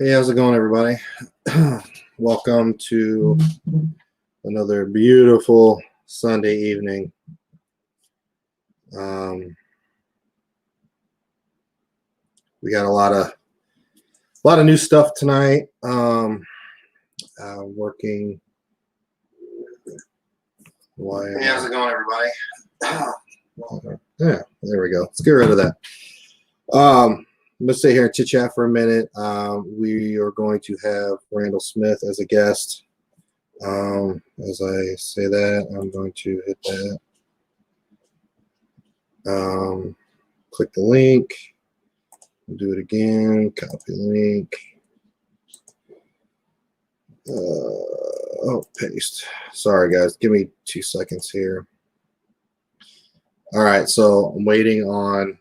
Hey, how's it going, everybody? Welcome to another beautiful Sunday evening. We got a lot of new stuff tonight. Working. Hey, how's it going, everybody? Yeah, there we go. Let's get rid of that. Let's stay here and chit chat for a minute. We are going to have Randall Smith as a guest. As I say that, I'm going to hit that. Click the link. Do it again. Copy the link. Paste. Sorry, guys. Give me 2 seconds here. All right, so I'm waiting on.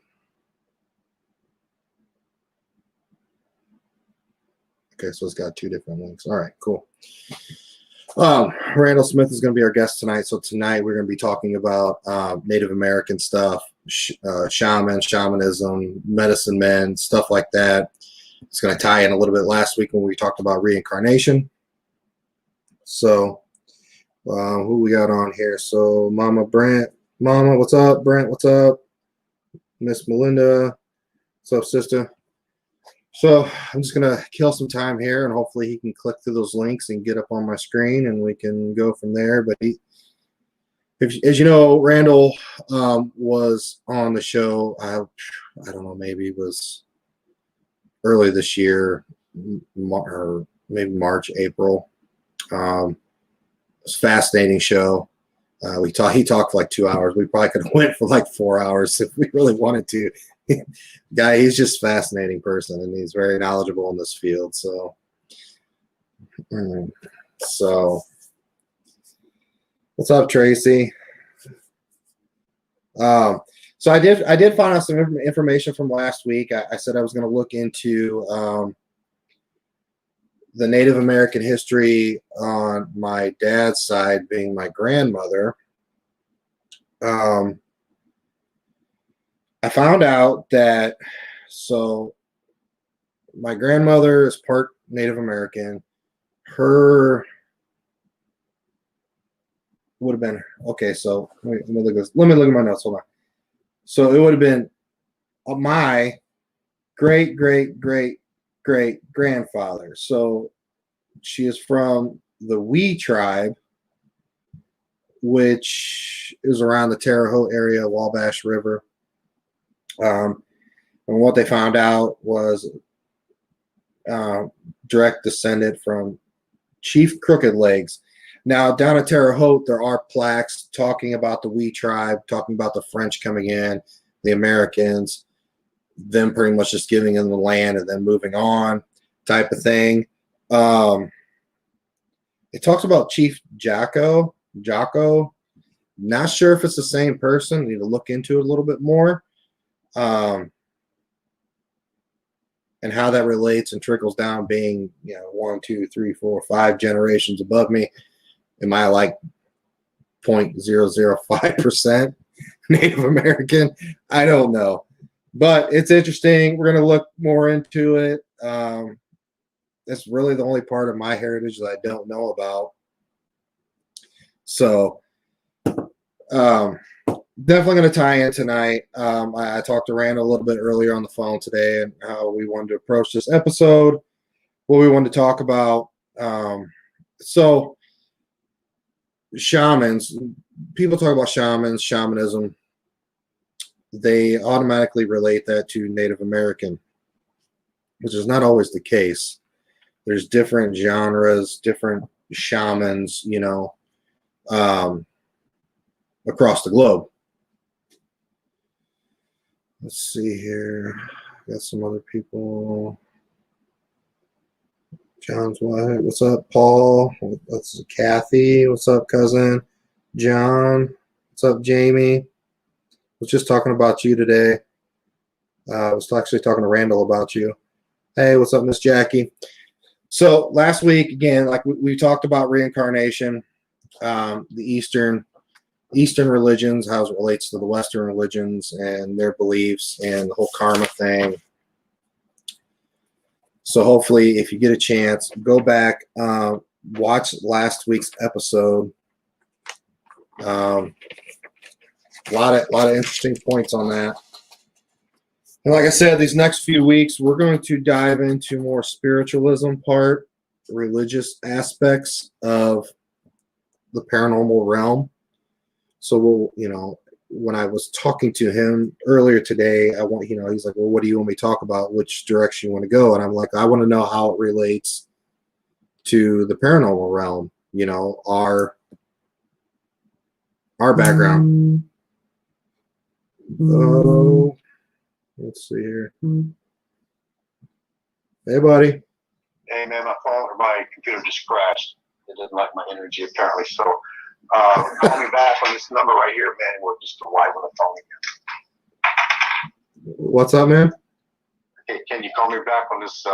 Okay, so it's got 2 different links. All right, cool. Randall Smith is going to be our guest tonight. So tonight we're going to be talking about Native American stuff, shamanism, medicine men, stuff like that. It's going to tie in a little bit last week when we talked about reincarnation. So who we got on here? So Mama Brent. Mama, what's up? Brent, what's up? Miss Melinda, what's up, sister? So I'm just going to kill some time here, and hopefully he can click through those links and get up on my screen, and we can go from there. But as you know, Randall was on the show, I don't know, maybe it was early this year, or maybe March, April. It was a fascinating show. He talked for like 2 hours. We probably could have went for like 4 hours if we really wanted to. Guy, he's just a fascinating person, and he's very knowledgeable in this field. So what's up, Tracy? So I did find out some information from last week. I said I was going to look into the Native American history on my dad's side, being my grandmother. I found out that, so my grandmother is part Native American. Her would have been, okay, so let me look at my notes. Hold on. So it would have been my great grandfather. So she is from the Wee tribe, which is around the Terre Haute area, Wabash River. And what they found out was direct descendant from Chief Crooked Legs. Now, down at Terre Haute, there are plaques talking about the Wee tribe, talking about the French coming in, the Americans, them pretty much just giving them the land and then moving on, type of thing. It talks about Chief Jocko. Not sure if it's the same person. Need to look into it a little bit more. And how that relates and trickles down, being 1, 2, 3, 4, 5 generations above me. Am I like 0.005% Native American? I don't know, but it's interesting. We're going to look more into it. That's really the only part of my heritage that I don't know about. So definitely going to tie in tonight. I talked to Randall a little bit earlier on the phone today and how we wanted to approach this episode, what we wanted to talk about. So shamans, people talk about shamans, shamanism, they automatically relate that to Native American, which is not always the case. There's different genres, different shamans, across the globe. Let's see here. Got some other people. John's wife. What's up, Paul? That's Kathy. What's up, cousin? John. What's up, Jamie? I was just talking about you today. I was actually talking to Randall about you. Hey, what's up, Miss Jackie? So last week, again, like we talked about reincarnation, the Eastern religions, how it relates to the Western religions and their beliefs and the whole karma thing. So hopefully, if you get a chance, go back, watch last week's episode. A lot of interesting points on that. And like I said, these next few weeks, we're going to dive into more spiritualism part, religious aspects of the paranormal realm. So we'll, when I was talking to him earlier today, he's like, well, what do you want me to talk about? Which direction you want to go? And I'm like, I want to know how it relates to the paranormal realm, our background. Oh, let's see here. Hey, buddy. Hey, man, my computer just crashed. It didn't like my energy, apparently. So call me back on this number right here, man. We're just live on the phone again. What's up, man? Hey, can you call me back on this the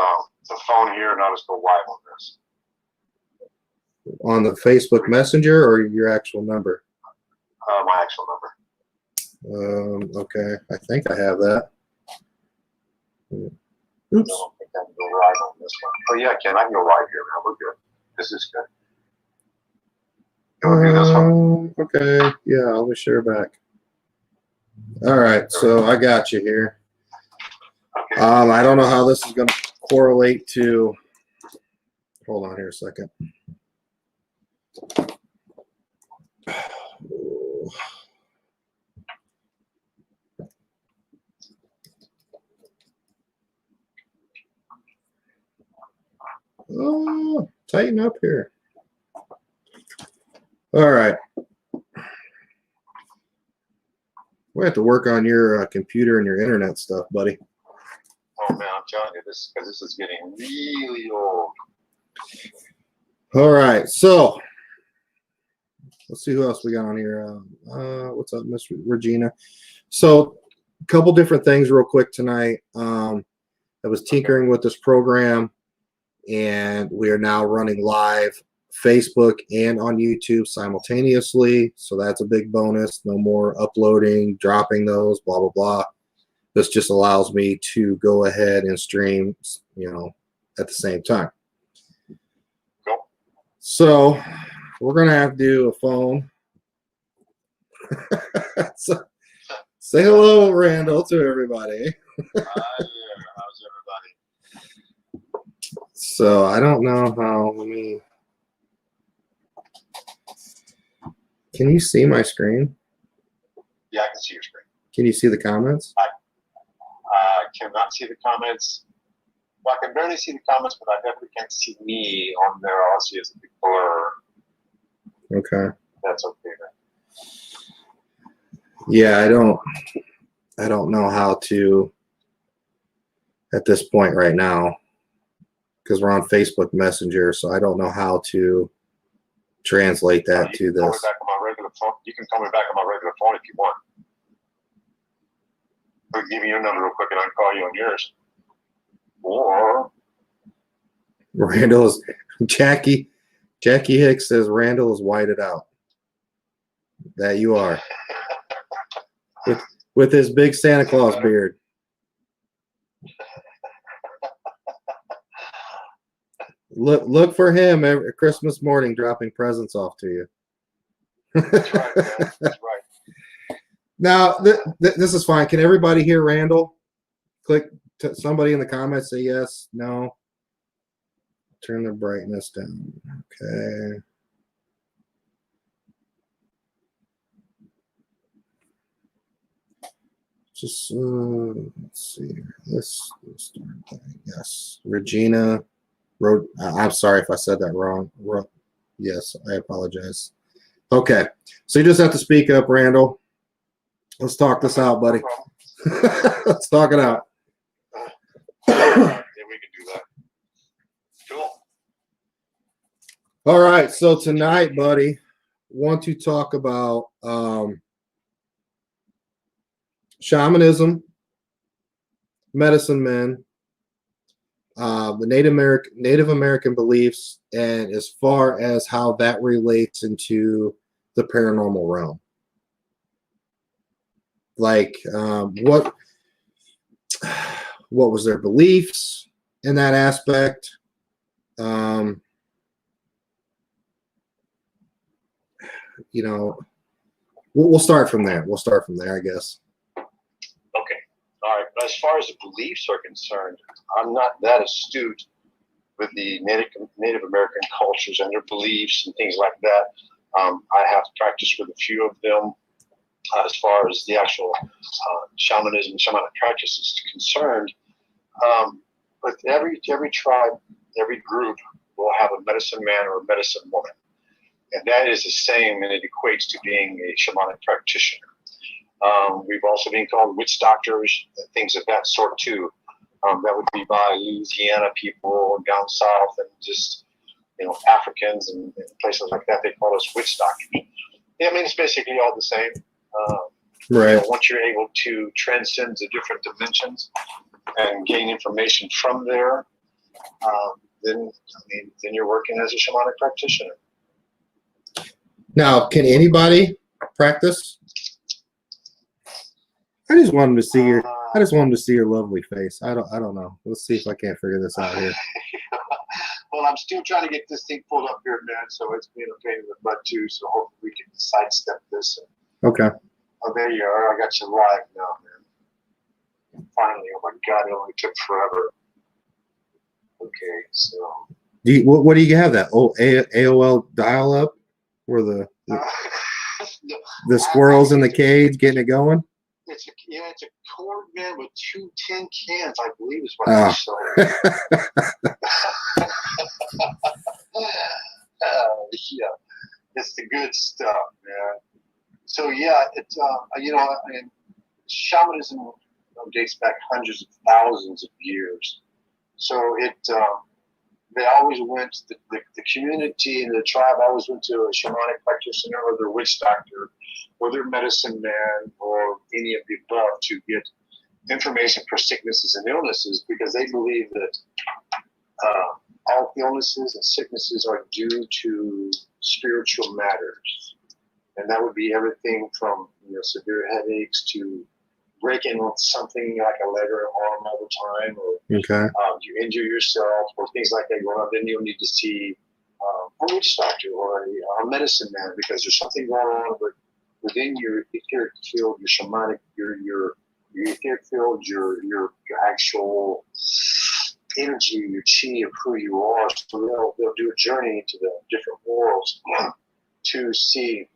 phone here, and I'll just go live on this? On the Facebook Messenger or your actual number? My actual number. Okay. I think I have that. Oops. I don't think I can go live on this one. Oh, yeah, I can go live here, man. We're good. This is good. We'll do this one. Okay. Yeah, I'll be sure back. All right. So I got you here. Okay. I don't know how this is going to correlate to. Hold on here a second. Oh, tighten up here. All right. We have to work on your computer and your internet stuff, buddy. Oh, man, I'm telling you, this is getting really old. All right. So let's see who else we got on here. What's up, Miss Regina? So a couple different things real quick tonight. I was tinkering with this program, and we are now running live Facebook and on YouTube simultaneously. So that's a big bonus. No more uploading, dropping those, blah, blah, blah. This just allows me to go ahead and stream, at the same time. Cool. So we're going to have to do a phone. So, say hello, Randall, to everybody. Hi there. How's everybody? So I don't know how. Can you see my screen? Yeah, I can see your screen. Can you see the comments? I cannot see the comments. Well, I can barely see the comments, but I definitely can't see me on there. All I see is a big blur. Okay. That's okay then. Yeah, I don't know how to at this point right now, because we're on Facebook Messenger, so I don't know how to translate that to this. Call me back on my regular phone. You can call me back on my regular phone if you want. I'll give me your number real quick and I can call you on yours. Or Randall's Jackie Hicks says Randall is whited out. That you are. With his big Santa Claus beard. Look for him every Christmas morning dropping presents off to you. That's right, man. That's right. Now, this is fine. Can everybody hear Randall? Click somebody in the comments, say yes, no. Turn the brightness down. Okay. Just let's see here. Let's start. Yes, Regina wrote. I'm sorry if I said that wrong. Yes, I apologize. Okay, so you just have to speak up, Randall. Let's talk this out, buddy. Let's talk it out. Yeah, we can do that. Cool. All right, so tonight, buddy, want to talk about shamanism, medicine men, the Native American beliefs, and as far as how that relates into the paranormal realm. Like what was their beliefs? in that aspect. You know, we'll start from there. We'll start from there, I guess. Okay. All right. But as far as the beliefs are concerned, I'm not that astute with the Native American cultures and their beliefs and things like that. I have practiced with a few of them as far as the actual shamanism, shamanic practice is concerned. But every tribe, every group will have a medicine man or a medicine woman. And that is the same, and it equates to being a shamanic practitioner. We've also been called witch doctors, and things of that sort too. That would be by Louisiana people down south, and just Africans and places like that. They call us witch doctors. Yeah, I mean, it's basically all the same. Right. Once you're able to transcend the different dimensions and gain information from there, then you're working as a shamanic practitioner. Now, can anybody practice? I just wanted to see your. I just wanted to see your lovely face. I don't know. Let's see if I can't figure this out here. Well, I'm still trying to get this thing pulled up here, man. So it's being a pain in the butt too. So hopefully we can sidestep this. Okay. Oh, there you are. I got you live now, man. Finally. Oh my God, it only took forever. Okay, so. What do you have that? Oh, AOL dial-up, where the squirrels in the cage getting it going? It's a cord, man, with 2 tin cans, I believe is what I saw. Yeah, it's the good stuff, man. So yeah, it's and shamanism dates back hundreds of thousands of years. So they always went, the community and the tribe always went to a shamanic practitioner or their witch doctor or their medicine man or any of the above to get information for sicknesses and illnesses, because they believe that all illnesses and sicknesses are due to spiritual matters. And that would be everything from severe headaches to breaking on something like a leg or arm all the time, or you injure yourself or things like that going on, then you'll need to see a witch doctor or a medicine man, because there's something going on within your etheric field, your shamanic, your etheric field, your actual energy, your chi of who you are. So they'll do a journey into the different worlds to see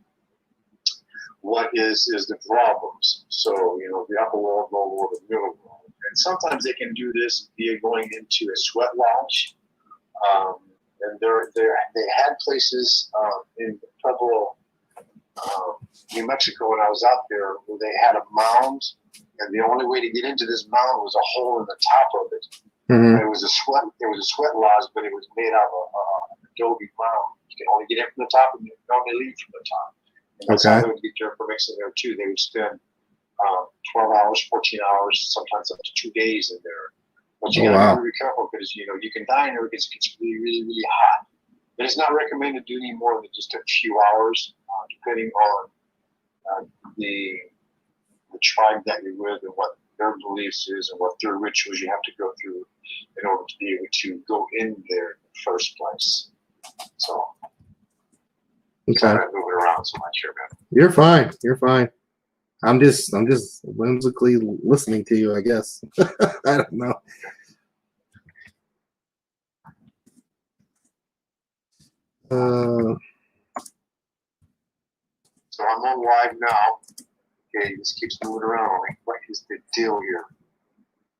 what is the problems. So, the upper world, lower world, the middle world. And sometimes they can do this via going into a sweat lodge. And they had places in Pueblo, New Mexico, when I was out there, where they had a mound, and the only way to get into this mound was a hole in the top of it. Mm-hmm. It was a sweat lodge, but it was made out of an adobe mound. You can only get in from the top, and you can only leave from the top. And that's how they would get their information there too. They would spend 12 hours, 14 hours, sometimes up to 2 days in there. But you gotta be really careful, because you can die in there because it gets really, really, really hot. But it's not recommended to do any more than just a few hours, depending on the tribe that you're with and what their beliefs is and what their rituals you have to go through in order to be able to go in there in the first place. So. Sorry, I'm moving around so much here, man. You're fine. You're fine. I'm just whimsically listening to you, I guess. I don't know. So I'm on live now. Okay, this keeps moving around on me. What is the deal here?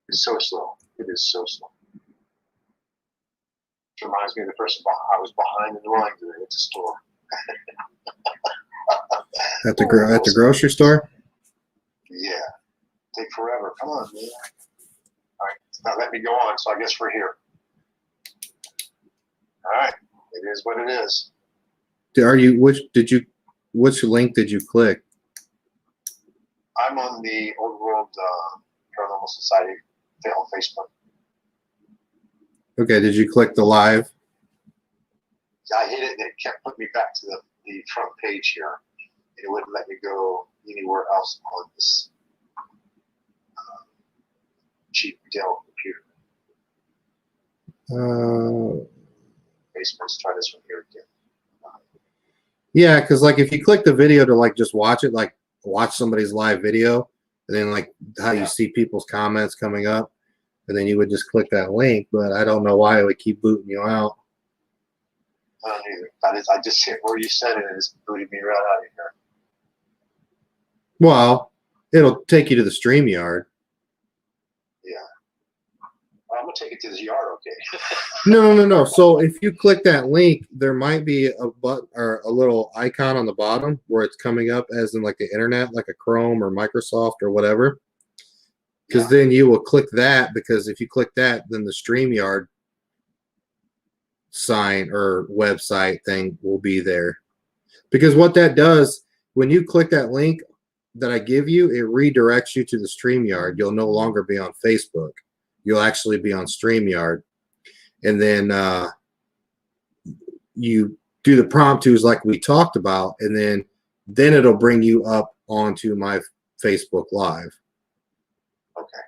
It's so slow. It is so slow. It reminds me of the person I was behind in the line today at the store. At the grocery store? Yeah. Take forever. Come on, man. All right. Now let me go on. So I guess we're here. All right. It is what it is. Which link did you click? I'm on the Old World Paranormal Society on Facebook. Okay. Did you click the live? Yeah, I hit it and it kept putting me back to the front page here. It wouldn't let me go anywhere else on this cheap Dell computer. Let's try this one here again. Yeah, because like if you click the video to like just watch it, like watch somebody's live video, and then like how you see people's comments coming up, and then you would just click that link. But I don't know why it would keep booting you out. I don't either. I just hit where you said it, and it's booting me right out of here. Well, it'll take you to the StreamYard. Yeah. I'm gonna take it to the yard, okay? No. So if you click that link, there might be a button or a little icon on the bottom where it's coming up as in like the internet, like a Chrome or Microsoft or whatever. Because then you will click that, because if you click that, then the StreamYard sign or website thing will be there. Because what that does, when you click that link that I give you, it redirects you to the StreamYard. You'll no longer be on Facebook. You'll actually be on StreamYard. And then you do the promptus like we talked about, and then it'll bring you up onto my Facebook Live. Okay.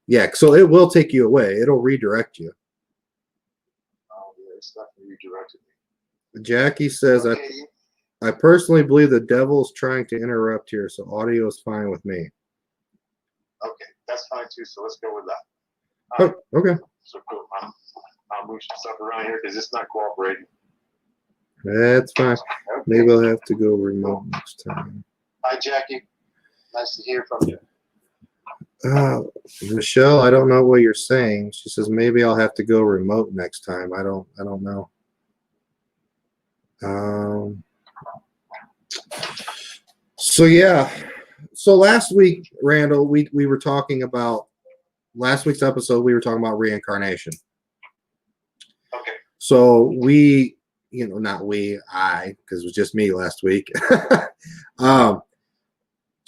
Yeah, so it will take you away. It'll redirect you. Oh, yeah, it's definitely redirected me. Jackie says, okay. I personally believe the devil is trying to interrupt here, so audio is fine with me. Okay, that's fine too. So let's go with that. Oh, okay. So cool. I'll move some stuff around here because it's not cooperating. That's fine. Okay. Maybe I'll have to go remote next time. Hi, Jackie. Nice to hear from you. Michelle, I don't know what you're saying. She says maybe I'll have to go remote next time. I don't know. So yeah. So last week, Randall, we were talking about last week's episode. We were talking about reincarnation. Okay. So we, not we, because it was just me last week. Was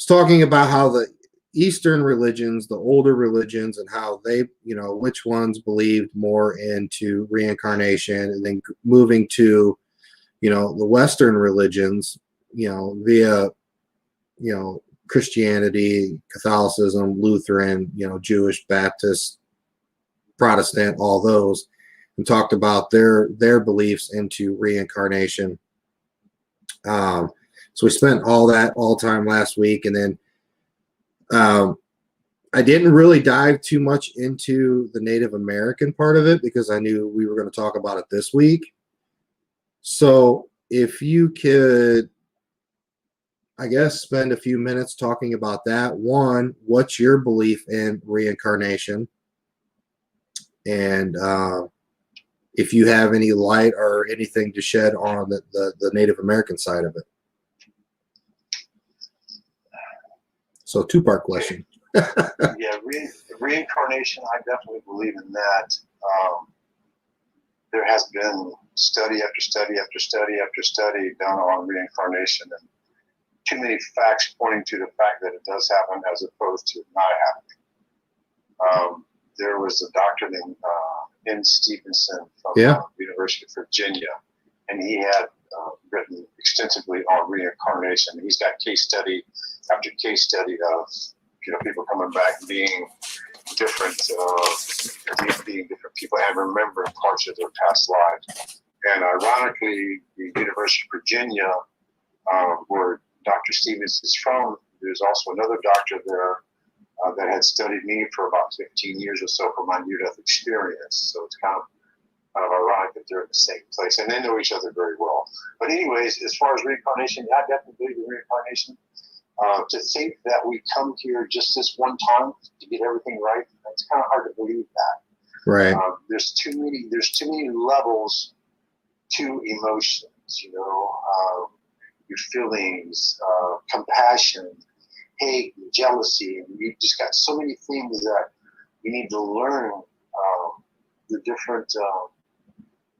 talking about how the Eastern religions, the older religions, and how they, which ones believed more into reincarnation, and then moving to, the Western religions, via, Christianity, Catholicism, Lutheran, Jewish, Baptist, Protestant, all those, and talked about their beliefs into reincarnation. So we spent all time last week, and then I didn't really dive too much into the Native American part of it because I knew we were going to talk about it this week. So if you could, I guess, spend a few minutes talking about that. One, what's your belief in reincarnation? And if you have any light or anything to shed on the Native American side of it. So two-part question. Yeah, reincarnation, I definitely believe in that. There has been study after study after study after study done on reincarnation, and too many facts pointing to the fact that it does happen as opposed to not happening. There was a doctor named N. Stevenson from the University of Virginia, and he had written extensively on reincarnation. He's got case study after case study of people coming back being different, being different people and remembering parts of their past lives. And ironically, the University of Virginia, where Dr. Stevens is from, there's also another doctor there that had studied me for about 15 years or so for my near-death experience. So it's kind of ironic that they're in the same place, and they know each other very well. But anyways, as far as reincarnation, I definitely believe in reincarnation. To think that we come here just this one time to get everything right, it's kind of hard to believe that. Right. There's too many levels to emotions. Your feelings, compassion, hate, jealousy. You just got so many things that you need to learn the different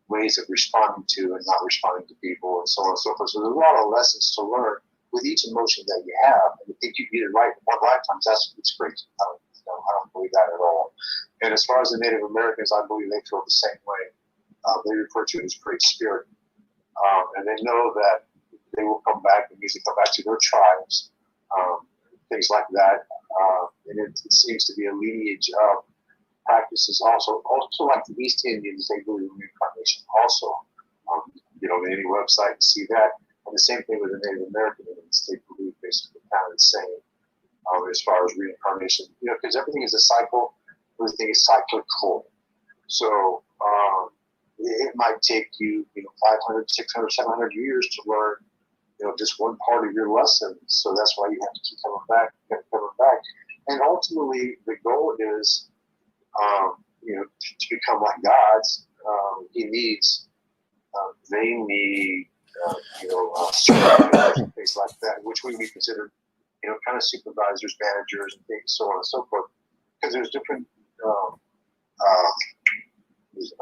ways of responding to and not responding to people, and so on and so forth. So there's a lot of lessons to learn with each emotion that you have. And if you get it right in one lifetime, it's great. I don't believe that at all. And as far as the Native Americans, I believe they feel the same way. They refer to it as Great Spirit. And they know that they will come back and usually come back to their tribes, things like that. And it seems to be a lineage of practices also like the East Indians, they believe in reincarnation also. Get on any website and see that. And the same thing with the Native American Indians, they believe basically kind of the same as far as reincarnation. Because everything is a cycle, everything is cyclical. So it might take you, 500, 600, 700 years to learn, just one part of your lesson. So that's why you have to keep coming back, And ultimately, the goal is, to become like gods. They need, and things like that, which we consider, kind of supervisors, managers, and things, so on and so forth. Because there's different, I'm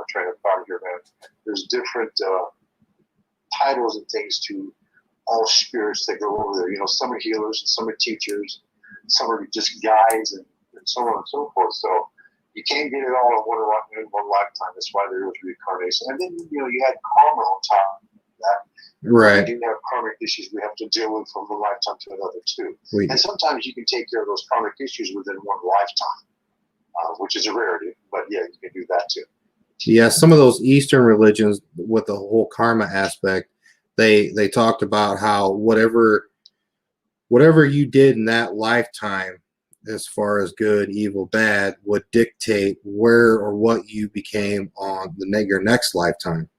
trying to find here, man. There's different titles and things to all spirits that go over there. Some are healers, and some are teachers, some are just guides, and so on and so forth. So you can't get it all in one lifetime. That's why there is reincarnation. And then, you had karma on top of that. Right. We do have karmic issues we have to deal with from one lifetime to another, too. And sometimes you can take care of those karmic issues within one lifetime, which is a rarity. But, yeah, you can do that, too. Yeah, some of those Eastern religions with the whole karma aspect, they talked about how whatever you did in that lifetime, as far as good, evil, bad, would dictate where or what you became on your next lifetime.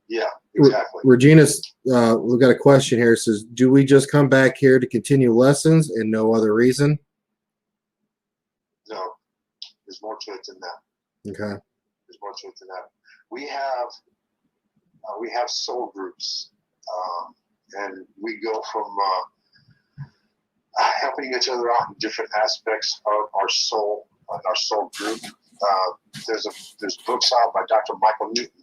Yeah, exactly. Regina's, we've got a question here. It says, do we just come back here to continue lessons and no other reason? No, there's more to it than that. Okay. There's more to it than that. We have soul groups, and we go from helping each other out in different aspects of our soul group. There's books out by Dr. Michael Newton,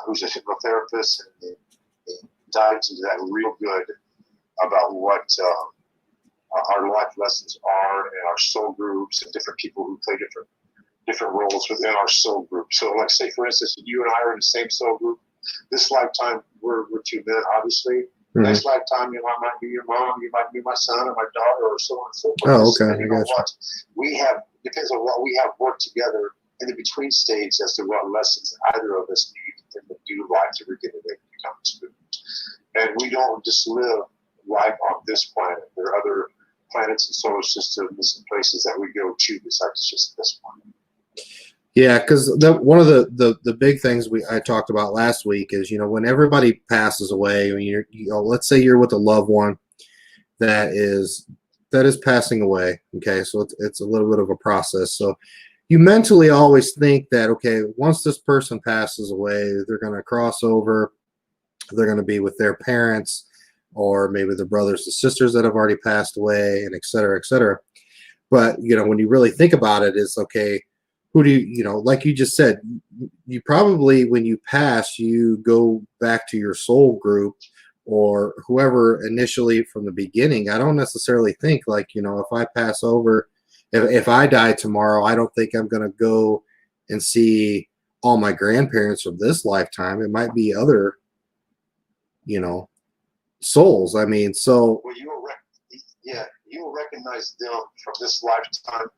who's a hypnotherapist, and he dives into that real good about what our life lessons are, and our soul groups, and different people who play different roles within our soul group. So, like, say for instance, you and I are in the same soul group. This lifetime, we're two men, obviously. Mm-hmm. Next lifetime, I might be your mom, you might be my son or my daughter, or so on and so forth. Oh, okay. Depending on what we have, depends on what we have worked together in the between stage as to what lessons either of us need in the new life to regenerate and become a student. And we don't just live life on this planet. There are other planets and solar systems and places that we go to besides just this one. Yeah, because one of the big things I talked about last week is, when everybody passes away, let's say you're with a loved one that is passing away. Okay, so it's a little bit of a process. So you mentally always think that, okay, once this person passes away, they're going to cross over, they're going to be with their parents, or maybe the brothers and sisters that have already passed away, and et cetera, et cetera. But when you really think about it, it's okay. Who do like you just said, you probably, when you pass, you go back to your soul group or whoever initially from the beginning. I don't necessarily think if I pass over, if I die tomorrow, I don't think I'm going to go and see all my grandparents from this lifetime. It might be other, souls. I mean, so. Well, you will recognize them from this lifetime.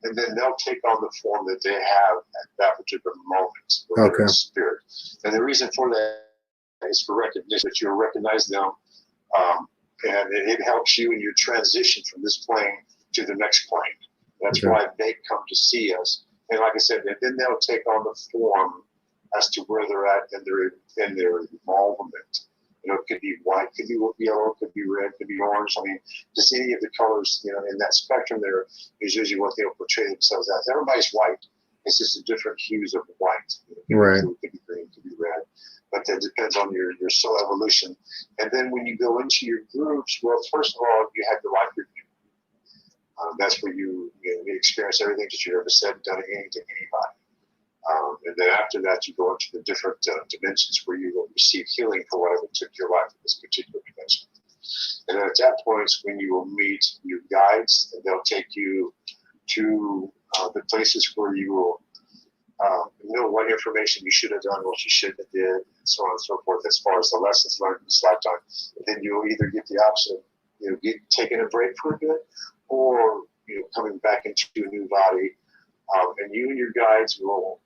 And then they'll take on the form that they have at that particular moment. Okay. Spirit. And the reason for that is for recognition, that you'll recognize them, and it helps you in your transition from this plane to the next plane. That's why they come to see us. And like I said, and then they'll take on the form as to where they're at in their involvement. It could be white, could be yellow, could be red, could be orange. I mean, just any of the colors, in that spectrum there is usually what they'll portray themselves as. Everybody's white. It's just the different hues of white. Right. It could be green, it could be red. But that depends on your soul evolution. And then when you go into your groups, well, first of all, you have the life review. That's where you experience everything that you've ever said, done, anything to anybody. And then after that, you go into the different dimensions where you will receive healing for whatever took your life in this particular dimension. And then at that point, when you will meet your guides, and they'll take you to the places where you will know what information you should have done, what you shouldn't have did, and so on and so forth, as far as the lessons learned in this lifetime. And then you'll either get the option of taking a break for a bit, or coming back into a new body And you and your guides will,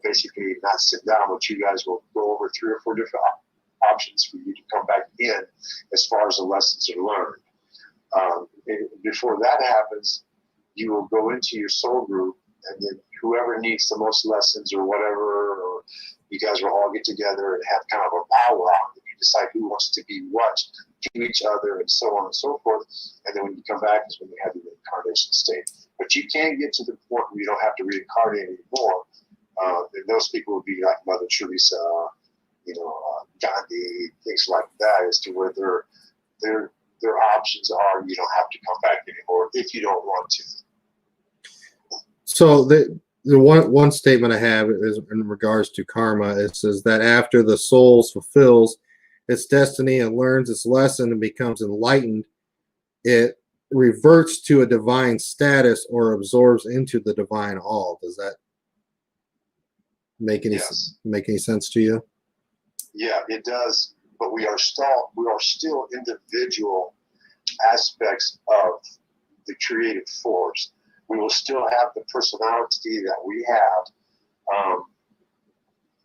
basically not sit down, but you guys will go over 3 or 4 different options for you to come back in as far as the lessons are learned. And before that happens, you will go into your soul group, and then whoever needs the most lessons or whatever, or you guys will all get together and have kind of a powwow, and you decide who wants to be what to each other, and so on and so forth. And then when you come back is when you have the reincarnation state. But you can't get to the point where you don't have to reincarnate anymore. And those people would be like Mother Teresa, Gandhi, things like that, as to where their options are, you don't have to come back anymore if you don't want to. So the one statement I have is in regards to karma. It says that after the soul fulfills its destiny and learns its lesson and becomes enlightened, it reverts to a divine status or absorbs into the divine all. Does that make any sense to you? Yeah, it does. But we are still individual aspects of the creative force. We will still have the personality that we have,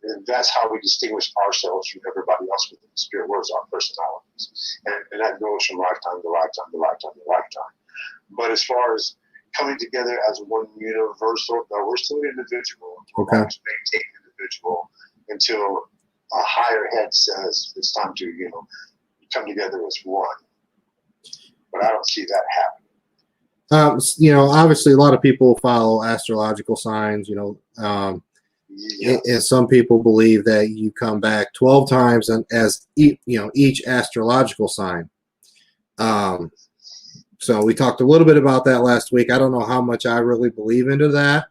and that's how we distinguish ourselves from everybody else within the spirit world, our personalities, and that goes from lifetime to lifetime to lifetime to lifetime. But as far as coming together as one universal, no, we're still individual. Okay. We're maintain individual until a higher head says it's time to, come together as one. But I don't see that happening. Obviously, a lot of people follow astrological signs. Yes. And some people believe that you come back 12 times as each astrological sign. So we talked a little bit about that last week. I don't know how much I really believe into that,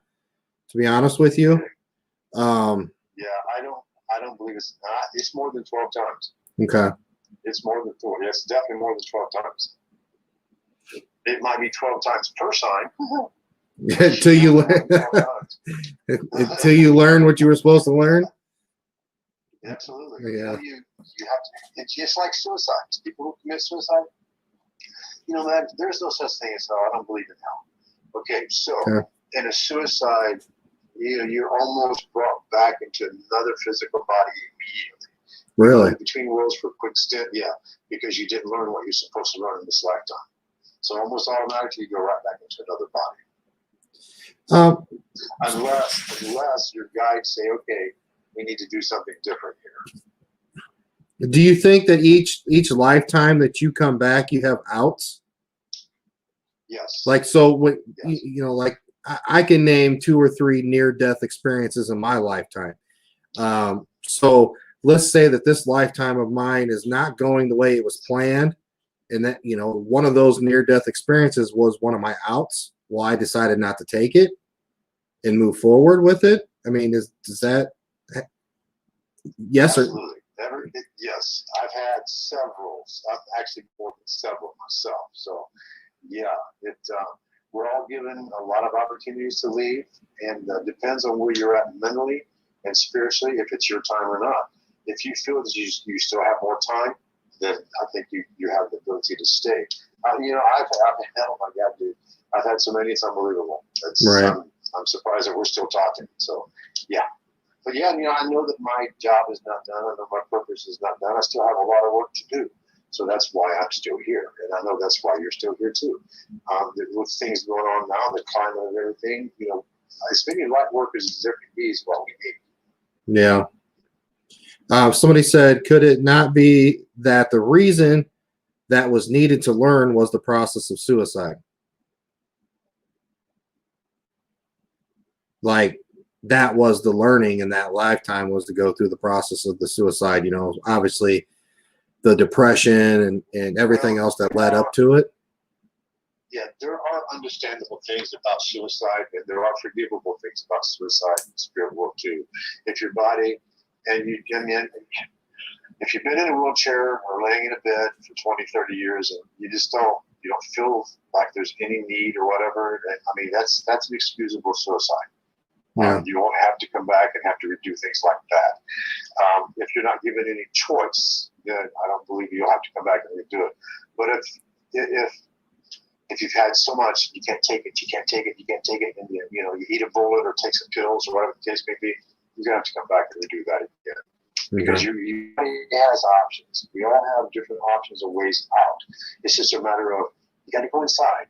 to be honest with you. I don't believe it's more than 12 times. Okay. It's more than 4. It's definitely more than 12 times. It might be 12 times per sign. Until you learn what you were supposed to learn. Absolutely. Yeah. You have to. It's just like suicide. People who commit suicide. There's no such thing as hell. I don't believe in hell. Okay, so in a suicide, you're almost brought back into another physical body immediately. Really? Between worlds for a quick stint, because you didn't learn what you're supposed to learn in this lifetime. So almost automatically you go right back into another body. Unless your guides say, okay, we need to do something different here. Do you think that each lifetime that you come back, you have outs? Yes. Like, so when like I can name 2 or 3 near-death experiences in my lifetime. So let's say that this lifetime of mine is not going the way it was planned, and that one of those near-death experiences was one of my outs. Well, I decided not to take it and move forward with it. I mean, does that? Yes. Absolutely. Yes, I've had several. I've actually more than several myself. So, we're all given a lot of opportunities to leave, and depends on where you're at mentally and spiritually, if it's your time or not. If you feel that you still have more time, then I think you have the ability to stay. I've oh my God, dude, I've had so many, it's unbelievable. Right. I'm surprised that we're still talking. So, yeah. But I know that my job is not done. I know my purpose is not done. I still have a lot of work to do. So that's why I'm still here. And I know that's why you're still here too. With things going on now, the climate and everything, spending light work is there can be is what we need. Yeah. Somebody said, could it not be that the reason that was needed to learn was the process of suicide? Like, that was the learning in that lifetime, was to go through the process of the suicide, obviously the depression and everything else that led up to it. Yeah, there are understandable things about suicide, and there are forgivable things about suicide in the spirit world too. If your body, and if you've been in a wheelchair or laying in a bed for 20, 30 years, and you don't feel like there's any need or whatever, I mean, that's an excusable suicide. Yeah. You won't have to come back and have to redo things like that. If you're not given any choice, then I don't believe you'll have to come back and redo it. But if you've had so much, you can't take it, and you eat a bullet or take some pills or whatever the case may be, you're gonna have to come back and redo that again. Because you has options. We all have different options of ways out. It's just a matter of you got to go inside.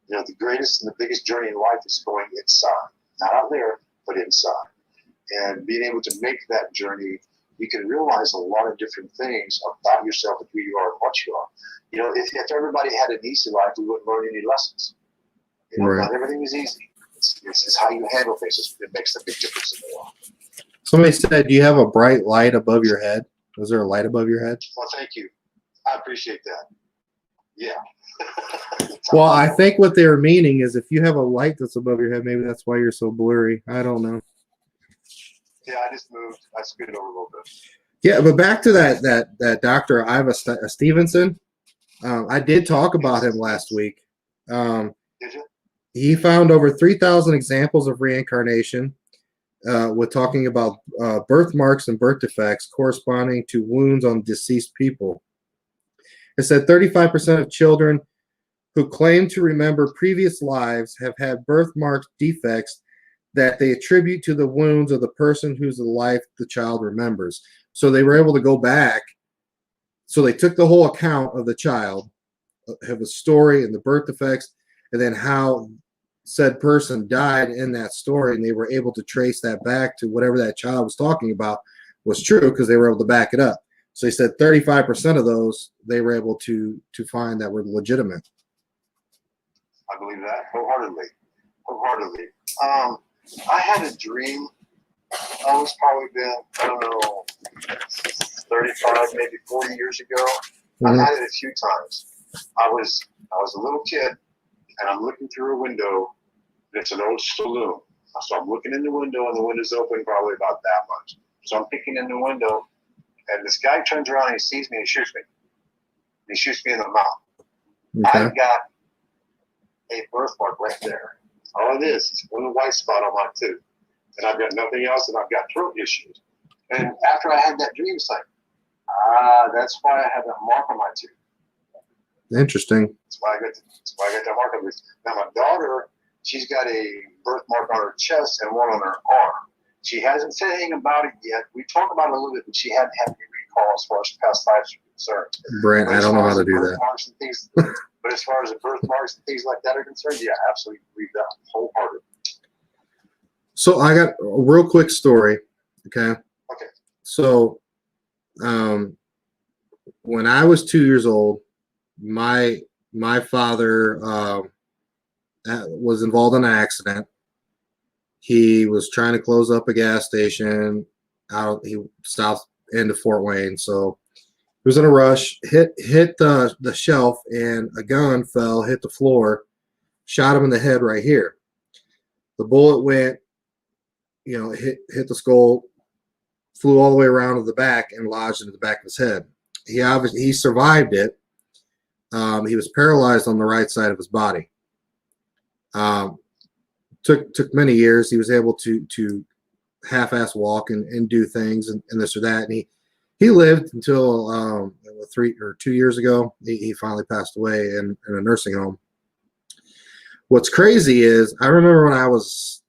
The greatest and the biggest journey in life is going inside, not out there, but inside. And being able to make that journey, you can realize a lot of different things about yourself and who you are and what you are. If everybody had an easy life, we wouldn't learn any lessons. Right. Not everything is easy. It's how you handle things that makes the big difference in the world. Somebody said, do you have a bright light above your head? Was there a light above your head? Well, thank you. I appreciate that. Yeah. Well, I think what they were meaning is if you have a light that's above your head, maybe that's why you're so blurry. I don't know. Yeah, I just moved. I scooted over a little bit. Yeah, but back to that Dr. Iva Stevenson. I did talk about him last week. Did you? He found over 3,000 examples of reincarnation. With talking about birthmarks and birth defects corresponding to wounds on deceased people. It said 35% of children who claim to remember previous lives have had birthmark defects that they attribute to the wounds of the person whose life the child remembers. So they were able to go back. So they took the whole account of the child, have a story and the birth defects, and then how said person died in that story, and they were able to trace that back to whatever that child was talking about was true because they were able to back it up. So he said 35% of those they were able to find that were legitimate. I believe that wholeheartedly. I had a dream. I was probably been, I don't know, 35, maybe 40 years ago. I've had it a few times. I was a little kid, and I'm looking through a window. It's an old saloon. So I'm looking in the window, and the window's open probably about that much. So I'm peeking in the window, and this guy turns around and he sees me and he shoots me. He shoots me in the mouth. Okay. I've got a birthmark right there. All it is one white spot on my tooth. And I've got nothing else, and I've got throat issues. And after I had that dream, it's like, that's why I have that mark on my tooth. Interesting. That's why I got that mark on my tooth. Now my daughter, she's got a birthmark on her chest and one on her arm. She hasn't said anything about it yet. We talked about it a little bit, but she hadn't had any recall as far as past lives are concerned. Brent, I don't know how to do that. But as far as the birthmarks and things like that are concerned, yeah, absolutely believe that wholeheartedly. So I got a real quick story. Okay. Okay. So, when I was 2 years old, my father was involved in an accident. He was trying to close up a gas station south end of Fort Wayne. So he was in a rush, hit the shelf, and a gun fell, hit the floor, shot him in the head right here. The bullet went, hit the skull, flew all the way around to the back and lodged into the back of his head. He survived it. He was paralyzed on the right side of his body. Took many years. He was able to half-ass walk and do things and this or that. And he lived until 3 or 2 years ago. He finally passed away in a nursing home. What's crazy is I remember when I was,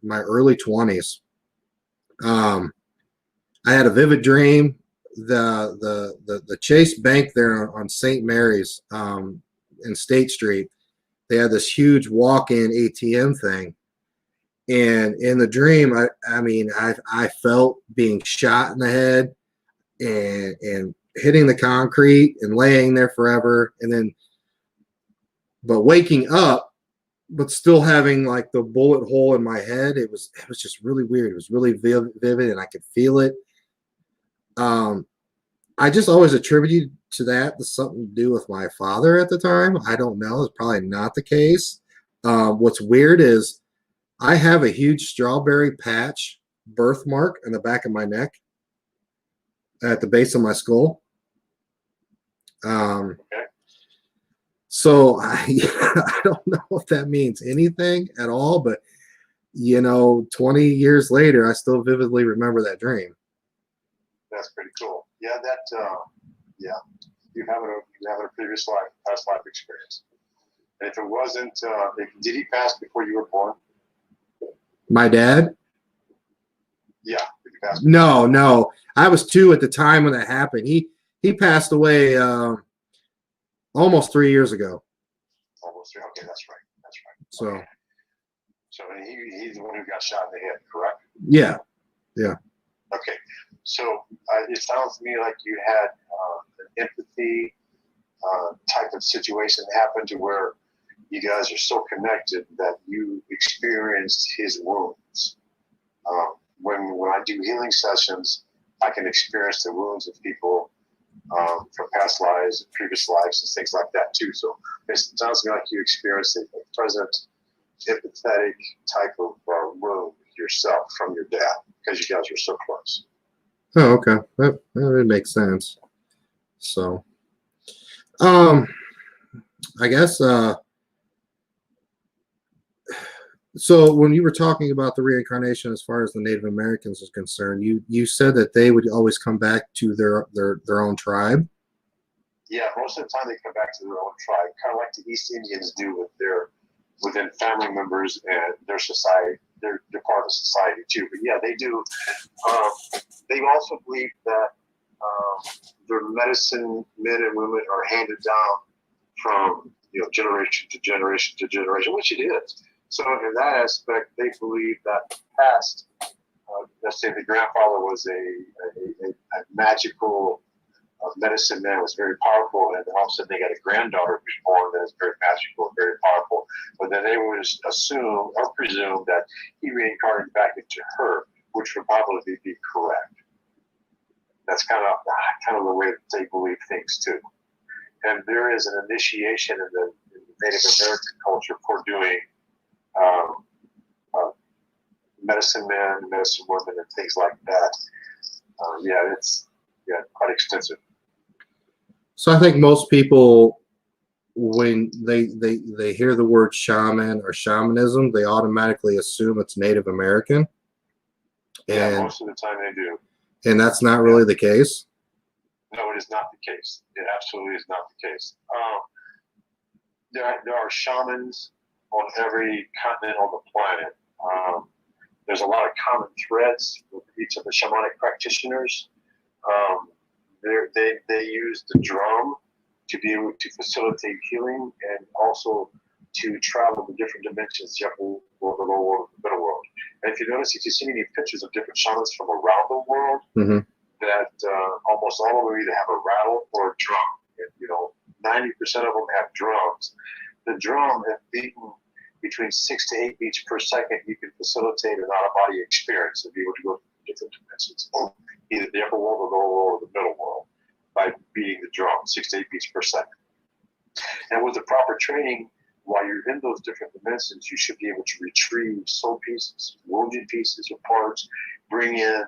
my early 20s. I had a vivid dream. The Chase Bank there on St. Mary's in State Street, they had this huge walk-in ATM thing, and in the dream, I felt being shot in the head and hitting the concrete and laying there forever, but waking up, but still having like the bullet hole in my head. It was just really weird. It was really vivid, and I could feel it. I just always attributed to that to something to do with my father at the time. I don't know. It's probably not the case. What's weird is I have a huge strawberry patch birthmark in the back of my neck at the base of my skull. So I don't know if that means anything at all, but 20 years later, I still vividly remember that dream. That's pretty cool. Yeah, you have a previous life, past life experience. And if it wasn't, did he pass before you were born? My dad? Yeah. Did he pass No. I was 2 at the time when that happened. He passed away almost 3 years ago. Almost 3. Okay, that's right. That's right. So. Okay. So he's the one who got shot in the head, correct? Yeah. Okay. So it sounds to me like you had an empathy type of situation happen to where you guys are so connected that you experienced his wounds. When I do healing sessions, I can experience the wounds of people from past lives, previous lives, and things like that too. So it sounds to me like you experienced a present empathetic type of wound yourself from your dad because you guys were so close. Oh, okay. That makes sense. So, I guess, so when you were talking about the reincarnation as far as the Native Americans is concerned, you said that they would always come back to their own tribe. Yeah, most of the time they come back to their own tribe, kind of like the East Indians do within family members and their society. They're part of society too. But yeah, they do. They also believe that their medicine men and women are handed down from generation to generation to generation, which it is. So in that aspect, they believe that past, let's say the grandfather was a magical medicine man, was very powerful, and then all of a sudden they got a granddaughter who's born that is very magical and very powerful. But then they would assume or presume that he reincarnated back into her, which would probably be correct. That's kind of the way that they believe things too. And there is an initiation in the Native American culture for doing medicine men, medicine women, and things like that. It's quite extensive. So I think most people, when they hear the word shaman or shamanism, they automatically assume it's Native American. Yeah, most of the time they do. And that's not really the case. No, it is not the case. It absolutely is not the case. There are shamans on every continent on the planet. There's a lot of common threads with each of the shamanic practitioners. They use the drum to be able to facilitate healing and also to travel to different dimensions, the upper world, the lower world, the middle world. And if you notice, if you see any pictures of different shamans from around the world, that almost all of them either have a rattle or a drum. And, 90% of them have drums. The drum, at beating between 6 to 8 beats per second, you can facilitate an out-of-body experience and be able to go to different dimensions, either the upper world or the lower world or the middle world, by beating the drum 6 to 8 beats per second. And with the proper training, while you're in those different dimensions, you should be able to retrieve soul pieces, wounded pieces or parts, bring in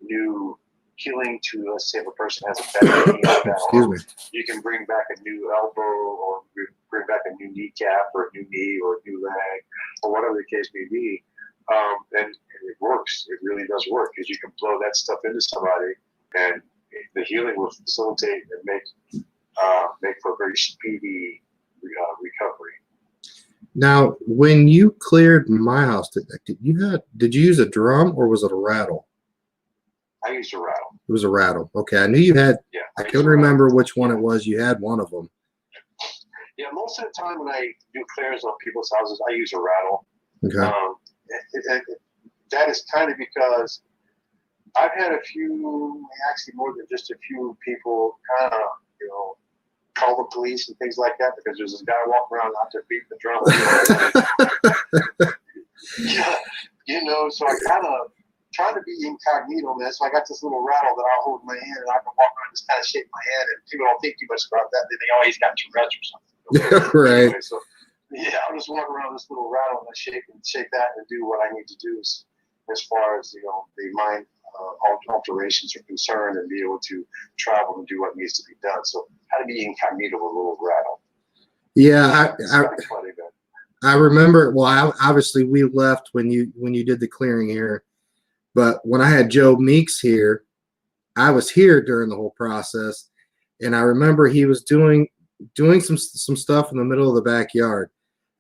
new healing to, let's say if a person has a bad knee, Excuse me. You can bring back a new elbow or bring back a new kneecap or a new knee or a new leg or whatever the case may be. And it works. It really does work because you can blow that stuff into somebody and the healing will facilitate and make for a very speedy recovery. Now, when you cleared my house, did you use a drum or was it a rattle? I used a rattle. It was a rattle. Okay, I knew you had. Yeah, I couldn't remember which one it was. You had one of them. Yeah, most of the time when I do clearings on people's houses, I use a rattle. Okay. That is kind of because I've had a few, actually more than just a few people kind of, call the police and things like that because there's this guy walking around out there beating the drum. So I kind of try to be incognito, man. So I got this little rattle that I'll hold in my hand and I can walk around and just kind of shake my hand and people don't think too much about that. They think, oh, he's got 2 reps or something. Right. Anyway, so I'll just walk around this little rattle and I shake that and do what I need to do as far as, the mind alterations are concerned and be able to travel and do what needs to be done. So how to be incognito with a little rattle. Yeah, I remember. Well, obviously we left when you did the clearing here, but when I had Joe Meeks here, I was here during the whole process, and I remember he was doing doing some stuff in the middle of the backyard,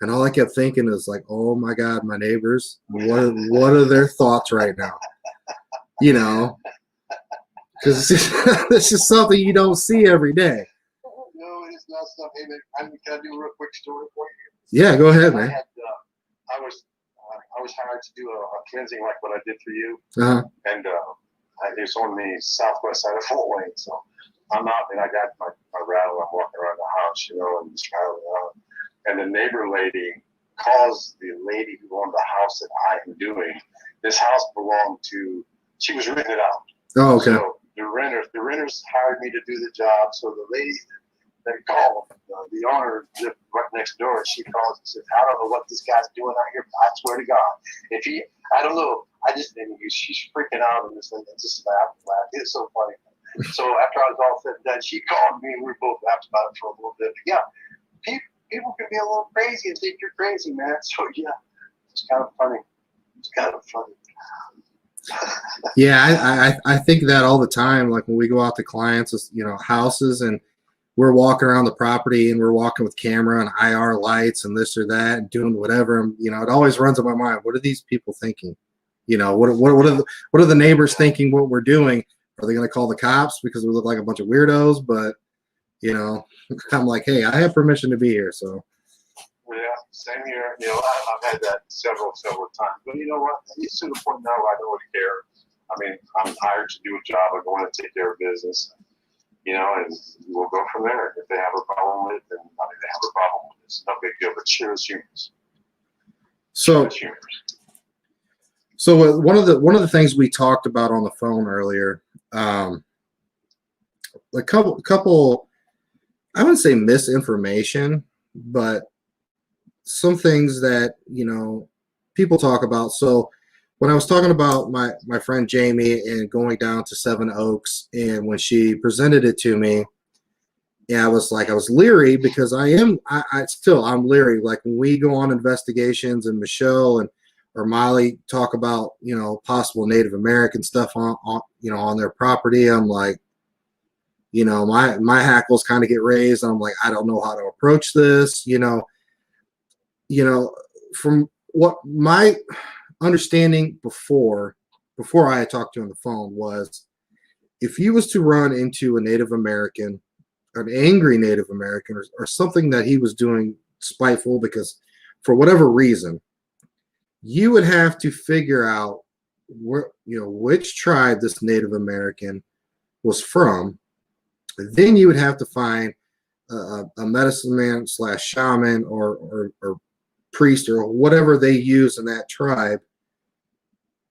and all I kept thinking is like, oh my God, my neighbors, what are their thoughts right now? You know, because this is something you don't see every day. No, it's not something. Can I do a real quick story for you? Yeah, go ahead, man. I was hired to do a cleansing like what I did for you, and it's on the southwest side of Fort Wayne. So I'm out and I got my rattle. I'm walking around the house, you know, and just rattling around. And the neighbor lady calls the lady who owned the house that I am doing. This house belonged to. She was rented out. Oh, okay. So the renters hired me to do the job. So the lady that called, the owner lived right next door. And she calls and says, "I don't know what this guy's doing out here, but I swear to God, if he, I don't know. She's freaking out and just laugh. It's so funny." So after I was all said and done, she called me and we both laughed about it for a little bit. But yeah, people can be a little crazy and think you're crazy, man. So yeah, it's kind of funny. It's kind of funny. Yeah, I think that all the time. Like when we go out to clients, you know, houses, and we're walking around the property and we're walking with camera and IR lights and this or that and doing whatever. And, you know, it always runs in my mind. What are these people thinking? You know, what are the neighbors thinking what we're doing? Are they going to call the cops because we look like a bunch of weirdos? But, you know, I'm like, hey, I have permission to be here. So. Yeah, same here. You know, I've had that several times. But you know what? It's to the point now where I don't really care. I mean, I'm hired to do a job. I go in and take care of business. You know, and we'll go from there. If they have a problem with it, then I mean, they have a problem with it. It's no big deal. But cheers, humans. So one of the things we talked about on the phone earlier, a couple, I wouldn't say misinformation, but some things that, you know, people talk about. So when I was talking about my friend Jamie and going down to Seven Oaks, and when she presented it to me, yeah, I was leery because I'm leery. Like when we go on investigations and Michelle or Molly talk about, you know, possible Native American stuff on you know, on their property, I'm like, you know, my hackles kind of get raised. I'm like, I don't know how to approach this, you know, from what my understanding before I had talked to you on the phone was, if you was to run into a Native American, an angry Native American, or something that he was doing spiteful because for whatever reason, you would have to figure out where, you know, which tribe this Native American was from. Then you would have to find a medicine man / shaman or priest or whatever they use in that tribe,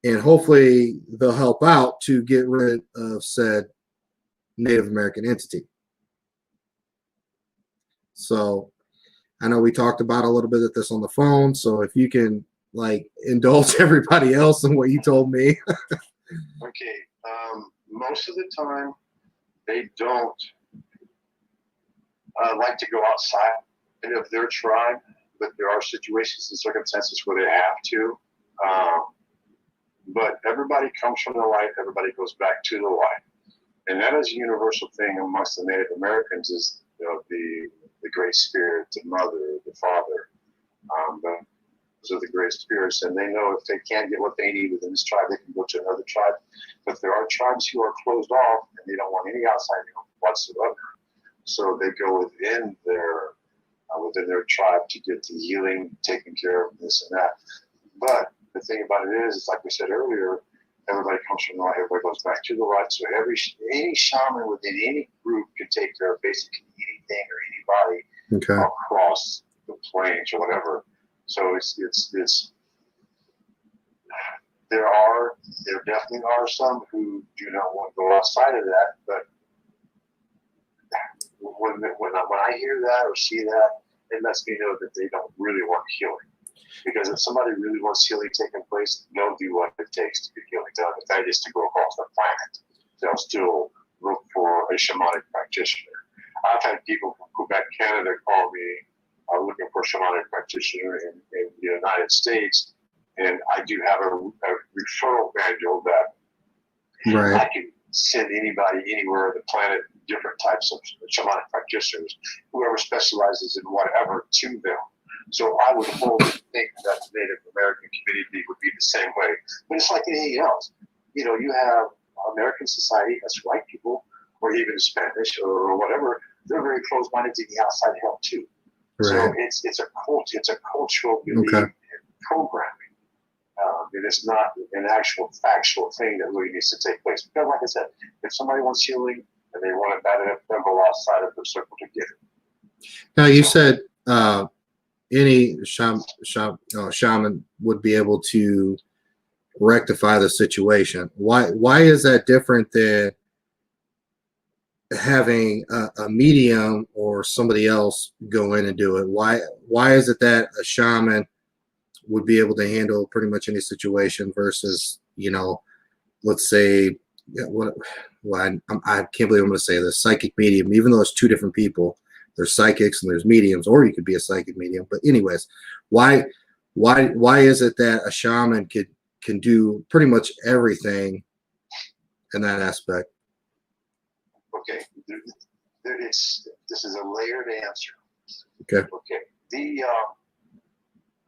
and hopefully they'll help out to get rid of said Native American entity. So I know we talked about a little bit of this on the phone, so if you can like indulge everybody else in what you told me. Okay. Most of the time they don't like to go outside of their tribe, but there are situations and circumstances where they have to. But everybody comes from the light. Everybody goes back to the light. And that is a universal thing amongst the Native Americans, is, you know, the Great Spirit, the Mother, the Father. Those are the Great Spirits, and they know if they can't get what they need within this tribe, they can go to another tribe. But there are tribes who are closed off, and they don't want any outside help whatsoever. So they go within their tribe to get the healing, taken care of, this and that. But the thing about it is like we said earlier, everybody comes from the light, everybody goes back to the light. So any shaman within any group can take care of basically anything or anybody across the plains or whatever. So there definitely are some who do not want to go outside of that, but when I hear that or see that, it lets me know that they don't really want healing. Because if somebody really wants healing taking place, they'll do what it takes to get healing done. If that is to go across the planet, they'll still look for a shamanic practitioner. I've had people from Quebec, Canada call me looking for a shamanic practitioner in the United States, and I do have a referral manual that I can send anybody anywhere on the planet different types of shamanic practitioners, whoever specializes in whatever to them. So I would hold and think that the Native American community would be the same way. But it's like anything else. You know, you have American society, that's white people, or even Spanish or whatever, they're very close-minded to the outside help too. Right. So it's a cultural belief in programming. It is not an actual factual thing that really needs to take place. Because like I said, if somebody wants healing and they want it bad enough, they'll go outside of the circle to get it. Now you said any shaman would be able to rectify the situation. Why is that different than having a medium or somebody else go in and do it? Why is it that a shaman would be able to handle pretty much any situation versus, you know, let's say, I can't believe I'm going to say this, psychic medium, even though it's two different people. There's psychics and there's mediums, or you could be a psychic medium. But anyways, why is it that a shaman can do pretty much everything in that aspect? Okay, this is a layered answer. Okay. The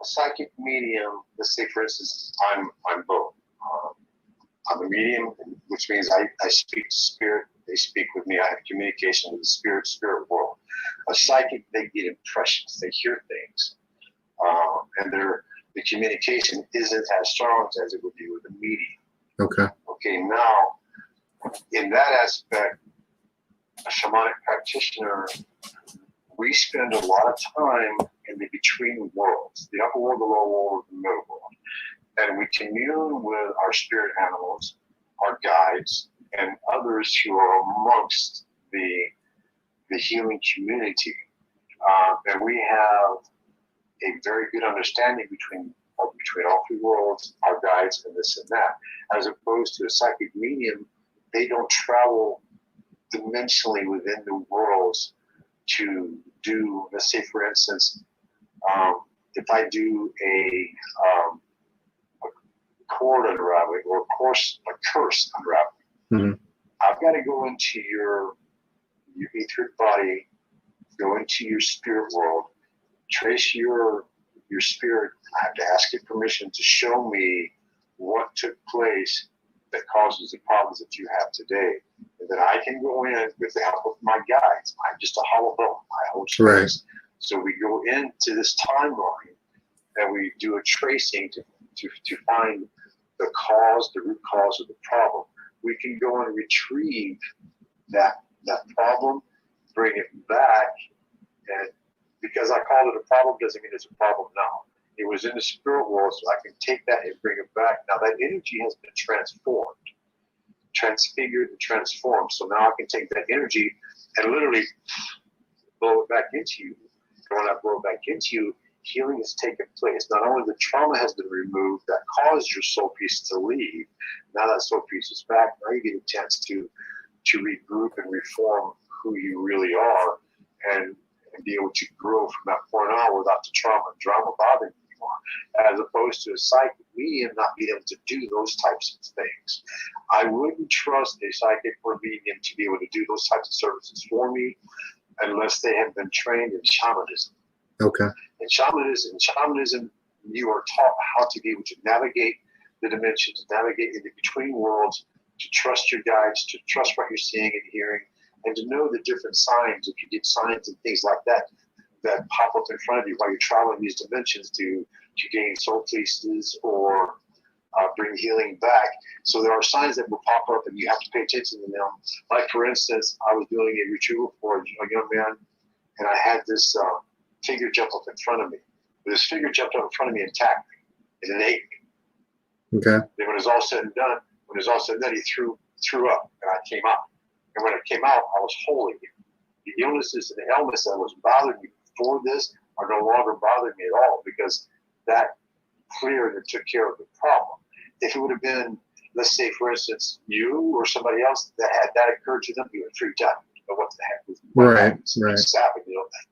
a psychic medium, let's say for instance, I'm both. I'm a medium, which means I speak to spirit. They speak with me. I have communication with the spirit world. A psychic, they get impressions. They hear things, and the communication isn't as strong as it would be with a medium. Okay. Okay. Now, in that aspect, a shamanic practitioner, we spend a lot of time in the between worlds, the upper world, the lower world, the middle world. And we commune with our spirit animals, our guides, and others who are amongst the healing community. And we have a very good understanding between all three worlds, our guides, and this and that. As opposed to a psychic medium, they don't travel dimensionally within the worlds to do, let's say for instance, if I do a cord unraveling or a curse unraveling, I've got to go into your etheric body, go into your spirit world, trace your spirit. I have to ask it permission to show me what took place that causes the problems that you have today. And then I can go in with the help of my guides. I'm just a hollow bone. I hold space. Right. So we go into this timeline and we do a tracing to find the root cause of the problem. We can go and retrieve that problem, bring it back, and because I call it a problem doesn't mean it's a problem now. It was in the spirit world, so I can take that and bring it back. Now that energy has been transformed, transfigured and transformed. So now I can take that energy and literally blow it back into you. And when I blow it back into you, healing has taken place. Not only the trauma has been removed that caused your soul piece to leave, now that soul piece is back, now you get a chance to regroup and reform who you really are and be able to grow from that point on without the trauma and drama bothering you anymore, as opposed to a psychic medium not being able to do those types of things. I wouldn't trust a psychic or medium to be able to do those types of services for me unless they have been trained in shamanism. Okay. In shamanism, you are taught how to be able to navigate the dimensions, navigate in the between worlds, to trust your guides, to trust what you're seeing and hearing, and to know the different signs. If you get signs and things like that pop up in front of you while you're traveling these dimensions to gain soul pieces or bring healing back. So there are signs that will pop up and you have to pay attention to them. Like for instance, I was doing a retrieval for a young man and I had this figure jump up in front of me. This figure jumped up in front of me and attacked me and it ate me. Okay. Then when it was all said and done, he threw up and I came out. And when I came out, I was whole again. The illnesses and the ailments that was bothering me before this are no longer bothering me at all because that cleared and took care of the problem. If it would have been, let's say, for instance, you or somebody else that had that occurred to them, you would freak out. You know what the heck was right. Savage,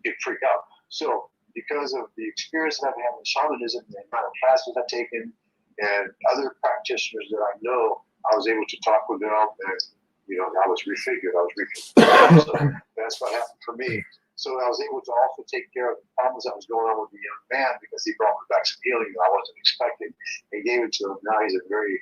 you'd freak out. So because of the experience that I've had with shamanism, the amount of classes I've taken, and other practitioners that I know, I was able to talk with them and You know, I was refigured. I was refigured. So that's what happened for me. So I was able to also take care of the problems that was going on with the young man because he brought me back some healing that I wasn't expecting. He gave it to him. Now he's a very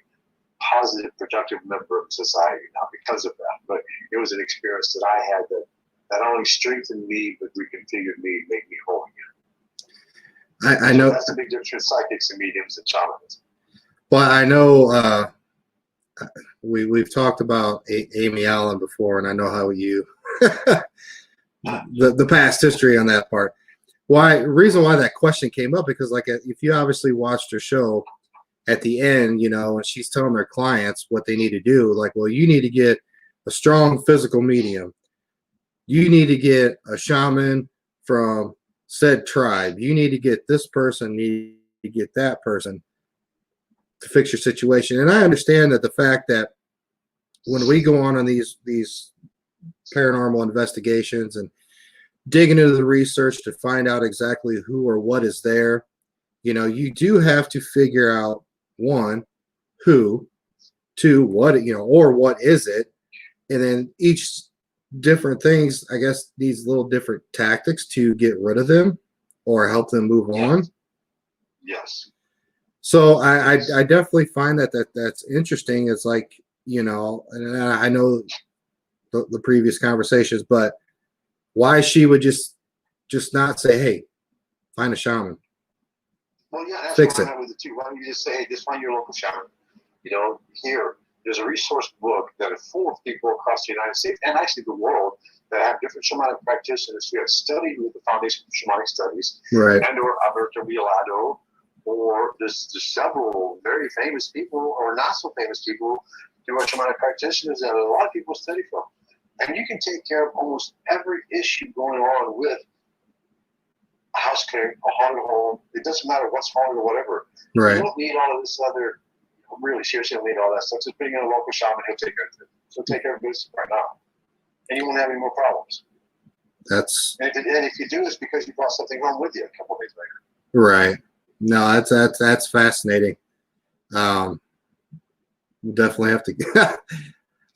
positive, productive member of society now because of that. But it was an experience that I had that not only strengthened me, but reconfigured me, made me whole again. I know that's the big difference between psychics and mediums and shamanism. well, I know we've talked about Amy Allen before, and I know how you the past history on that part. Reason why that question came up, because like if you obviously watched her show at the end, you know, and she's telling her clients what they need to do, like, well, you need to get a strong physical medium. You need to get a shaman from said tribe. You need to get this person, need to get that person to fix your situation. And I understand that the fact that when we go on these paranormal investigations and digging into the research to find out exactly who or what is there, you know, you do have to figure out, one, who, two, what, you know, or what is it, and then each different things, I guess, needs little different tactics to get rid of them or help them move on. Yes. So I definitely find that's interesting. It's like, you know, and I know the previous conversations, but why she would just not say, hey, find a shaman. Well, yeah, that's Fix what it. I have with it too. Why don't you just say, hey, just find your local shaman? You know, here, there's a resource book that is full of people across the United States and actually the world that have different shamanic practitioners who have studied with the Foundation for Shamanic Studies, Right. and or Alberto Villado, or there's several very famous people or not so famous people who are shamanic practitioners that a lot of people study from. And you can take care of almost every issue going on with a house care, a haunted home. It doesn't matter what's haunted or whatever. Right. You don't need all of this other, really seriously, don't need all that stuff. Just bring in a local shaman, he'll take care of it. He'll take care of business right now. And you won't have any more problems. And if you do, it's because you brought something home with you a couple of days later. Right. No, that's fascinating. We'll definitely have to.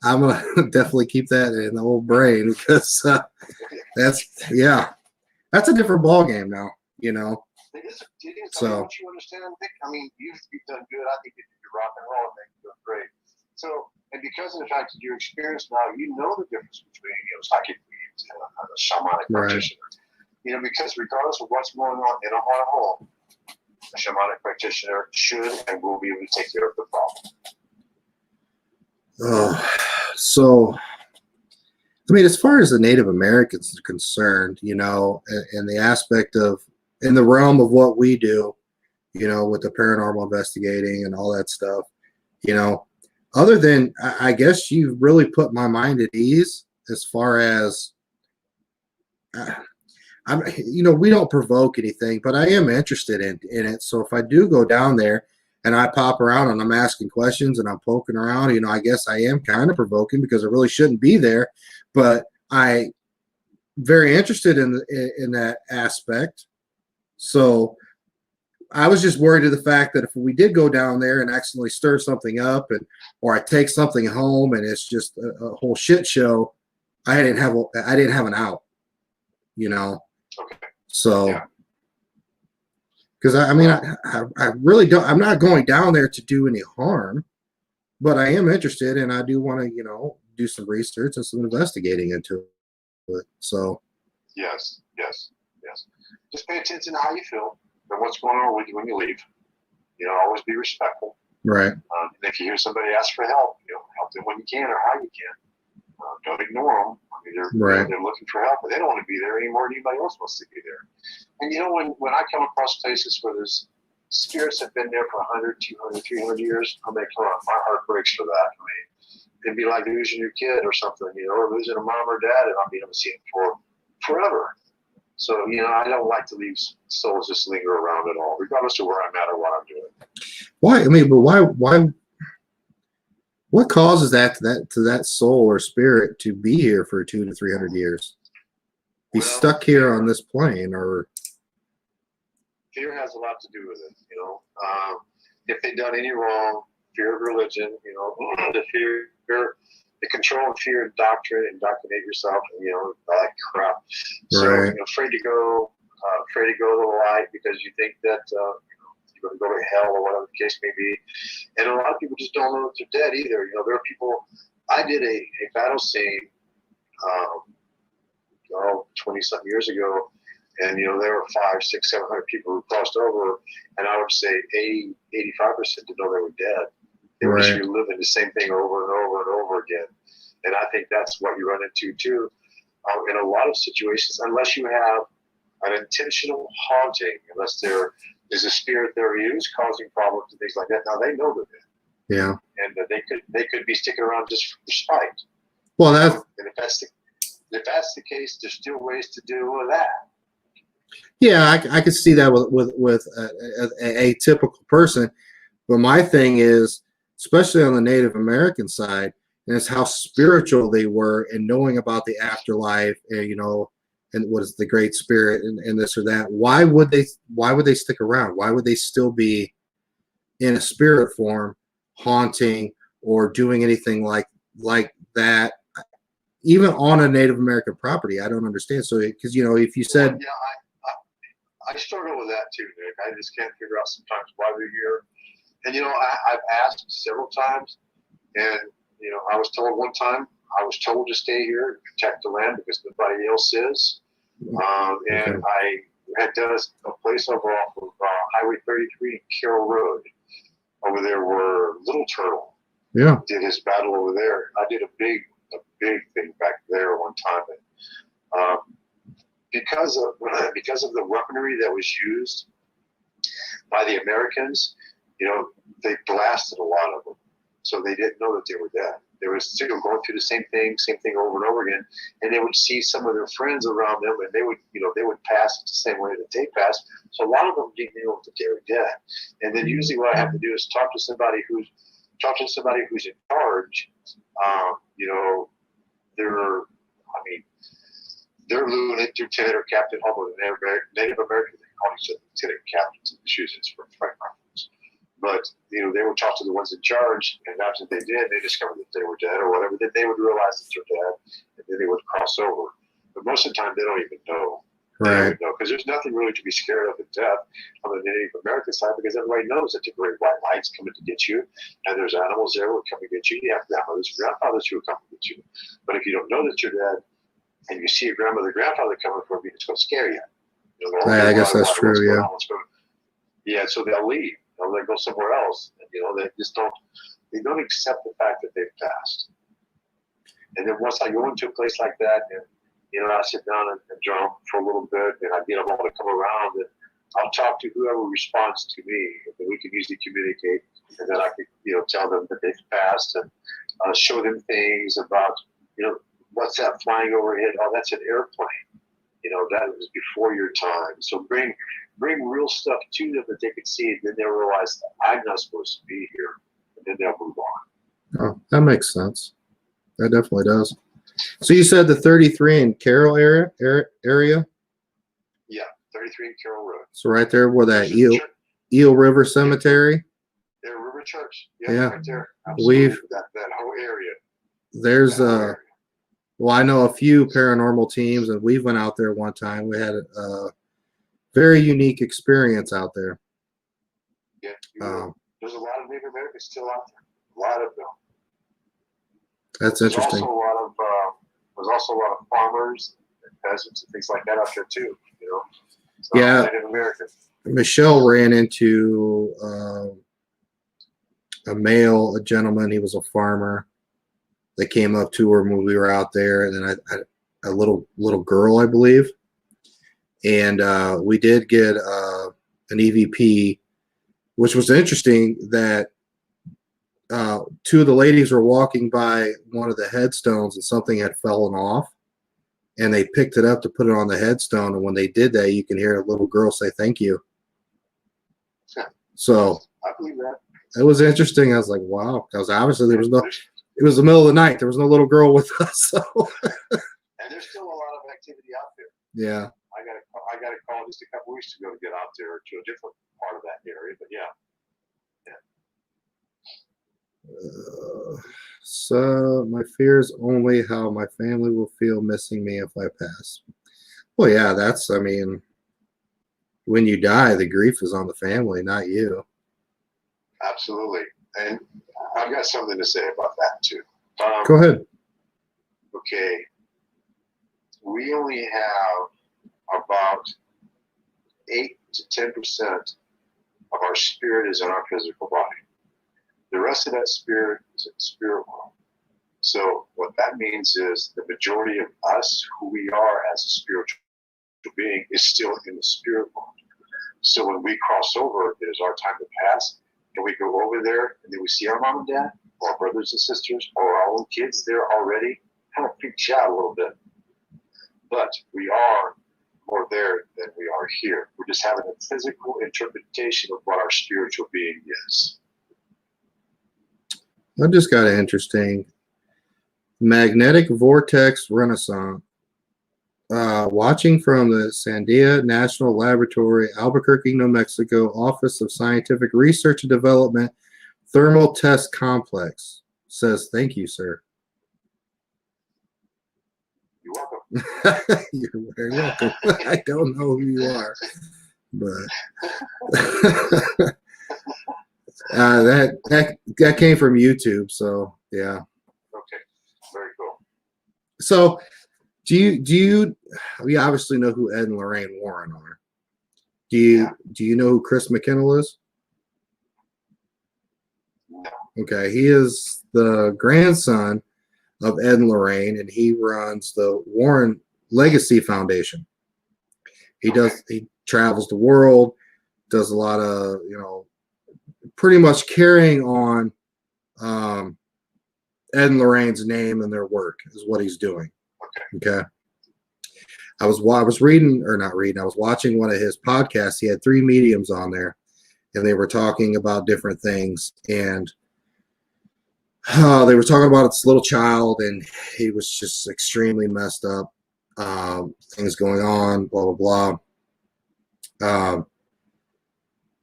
I'm gonna definitely keep that in the old brain because that's a different ball game now. You know. It is. So once you understand, Nick, I mean, you've done good. I think you're rock and roll, and you're doing great. So, and because of the fact that you're experienced now, you know the difference between psychic mediums and a shamanic practitioner. You know, because regardless of what's going on in a haunted home, a shamanic practitioner should and will be able to take care of the problem. So, I mean, as far as the Native Americans are concerned, you know, in the aspect of, in the realm of what we do, you know, with the paranormal investigating and all that stuff, you know, other than, I guess you've really put my mind at ease as far as, you know, we don't provoke anything, but I am interested in it. So if I do go down there and I pop around and I'm asking questions and I'm poking around, you know, I guess I am kind of provoking because I really shouldn't be there, but I very interested in that aspect. So I was just worried of the fact that if we did go down there and accidentally stir something up, or I take something home and it's just a whole shit show, I didn't have an out, you know. Okay. So, because I mean, I really don't. I'm not going down there to do any harm, but I am interested, and I do want to, you know, do some research and some investigating into it. So. Yes. Just pay attention to how you feel and what's going on with you when you leave. You know, always be respectful. Right. If you hear somebody ask for help, you know, help them when you can or how you can. Don't ignore them. I mean, they're looking for help, but they don't want to be there anymore than anybody else wants to be there. And you know, when I come across places where there's spirits have been there for 100, 200, 300 years, I mean, come on, my heart breaks for that. I mean, it'd be like losing your kid or something, you know, or losing a mom or dad and not being able to see them for forever. So, you know, I don't like to leave souls just linger around at all, regardless of where I'm at or what I'm doing. Why? I mean, but why? What causes that soul or spirit to be here for 200 to 300 years? Be stuck here on this plane, or fear has a lot to do with it. You know, if they've done any wrong, fear of religion. You know, the fear the control and fear indoctrinate yourself, and all that crap. So Right. afraid to go to the light because you think that you're going to go to hell or whatever the case may be. And a lot of people just don't know that they're dead either. There are people. I did a battle scene 20-something years ago, and there were 500, 600, 700 people who crossed over, and I would say 80, 85% didn't know they were dead. They were just reliving the same thing over and over and over again. And I think that's what you run into too in a lot of situations, unless you have an intentional haunting, unless there is a spirit there who's causing problems and things like that. Now they know they're dead. Yeah. And they could be sticking around just for spite. Well, that's and if that's the case, there's still ways to deal with that. Yeah, I could see that with a typical person. But my thing is, especially on the Native American side, and it's how spiritual they were and knowing about the afterlife and and what is the Great Spirit and this or that. Why would they stick around? Why would they still be in a spirit form, haunting or doing anything like that, even on a Native American property? I don't understand. So because if you said I struggle with that too, Nick. I just can't figure out sometimes why they're here. And I've asked several times, and I was told one time to stay here and protect the land because nobody else is. And I had done a place over off of Highway 33 and Carroll Road. Over there where Little Turtle did his battle over there. I did a big thing back there one time. And, because of the weaponry that was used by the Americans, they blasted a lot of them, so they didn't know that they were dead. They were still going through the same thing over and over again, and they would see some of their friends around them, and they would pass the same way that they passed. So a lot of them didn't know that they were dead. And then usually what I have to do is talk to somebody who's in charge. They're lieutenant or captain, although the Native Americans they call each other lieutenant captains in the shoes for fight rifles. But they would talk to the ones in charge, and after they did, they discovered that they were dead or whatever. Then they would realize that they're dead, and then they would cross over. But most of the time, they don't even know. Right. Because there's nothing really to be scared of in death on the Native American side, because everybody knows that the great white light's coming to get you, and there's animals there who will come to get you. You have grandmothers and grandfathers who will come to get you. But if you don't know that you're dead, and you see a grandfather coming from you, it's going to scare you. I guess that's true. Yeah. So they'll leave. They go somewhere else. And, they just don't. They don't accept the fact that they've passed. And then once I go into a place like that, and I sit down and drum for a little bit, and I get them all to come around, and I'll talk to whoever responds to me, and then we can usually communicate, and then I can tell them that they've passed, and show them things about what's that flying overhead? Oh, that's an airplane. That was before your time. So bring real stuff to them that they can see, and then they'll realize that I'm not supposed to be here, and then they'll move on. Oh, that makes sense. That definitely does. So you said the 33 in Carroll area? Yeah, 33 in Carroll Road. So right there where that Eel River Cemetery? Yeah, River Church. Yeah. Right there. We've that whole area. There's well, I know a few paranormal teams, and we went out there one time. We had a very unique experience out there. Yeah, there's a lot of Native Americans still out there. A lot of them. That's interesting. There's also a lot of farmers and peasants and things like that out there too. Native American. Michelle ran into a gentleman. He was a farmer. They came up to her when we were out there, and then a little girl, I believe. And we did get an EVP, which was interesting that two of the ladies were walking by one of the headstones and something had fallen off, and they picked it up to put it on the headstone. And when they did that, you can hear a little girl say, "Thank you." So I believe that. It was interesting. I was like, wow, because obviously it was the middle of the night. There was no little girl with us. So. And there's still a lot of activity out there. Yeah. I got a call just a couple weeks ago to get out there to a different part of that area, but yeah. So my fear is only how my family will feel missing me if I pass. Well, yeah, I mean, when you die, the grief is on the family, not you. Absolutely. And I've got something to say about that too. Go ahead. Okay. We only have about 8 to 10% of our spirit is in our physical body. The rest of that spirit is in the spirit world. So what that means is the majority of us, who we are as a spiritual being, is still in the spirit world. So when we cross over, it is our time to pass, and we go over there, and then we see our mom and dad, or our brothers and sisters, or our own kids there already. Kind of freaks you out a little bit. But we are more there than we are here. We're just having a physical interpretation of what our spiritual being is. I just got an interesting magnetic vortex renaissance. Watching from the Sandia National Laboratory, Albuquerque, New Mexico, Office of Scientific Research and Development, Thermal Test Complex. Says, thank you, sir. You're welcome. You're very welcome. I don't know who you are, but that came from YouTube, so yeah. Okay, very cool. So, do you? We obviously know who Ed and Lorraine Warren are. Do you know who Chris McKinnell is? No. Okay, he is the grandson of Ed and Lorraine, and he runs the Warren Legacy Foundation. He travels the world, does a lot of, pretty much carrying on Ed and Lorraine's name and their work is what he's doing. Okay. I was watching one of his podcasts. He had 3 mediums on there, and they were talking about different things. And they were talking about this little child, and he was just extremely messed up. Things going on, blah, blah, blah.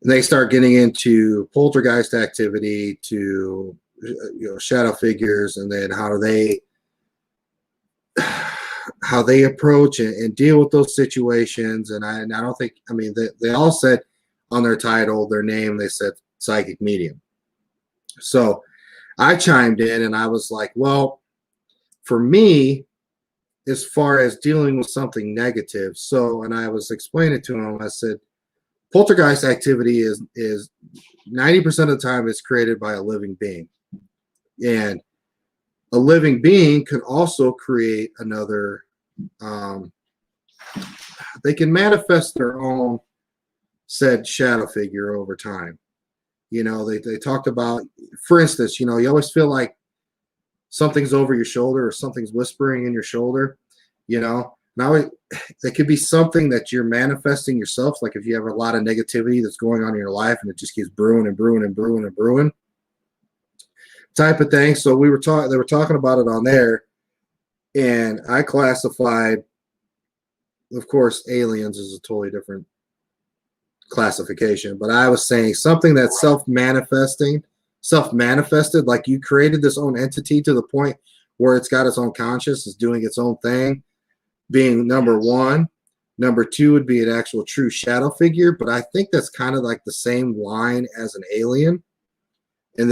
They start getting into poltergeist activity, to shadow figures, and then how they approach and deal with those situations. And I don't think, they all said on their title, their name, they said psychic medium. So I chimed in and I was like, well, for me, as far as dealing with something negative, and I was explaining to him, I said, poltergeist activity is 90% of the time is created by a living being. And a living being can also create another, they can manifest their own said shadow figure over time. They talked about, for instance, you always feel like something's over your shoulder or something's whispering in your shoulder. Now it could be something that you're manifesting yourself. Like if you have a lot of negativity that's going on in your life and it just keeps brewing and brewing and brewing and brewing type of thing. So they were talking about it on there, and I classified, of course, aliens is a totally different classification, but I was saying something that's self-manifested, like you created this own entity to the point where it's got its own conscious, is doing its own thing, being number one. Number 2 would be an actual true shadow figure, but I think that's kind of like the same line as an alien. And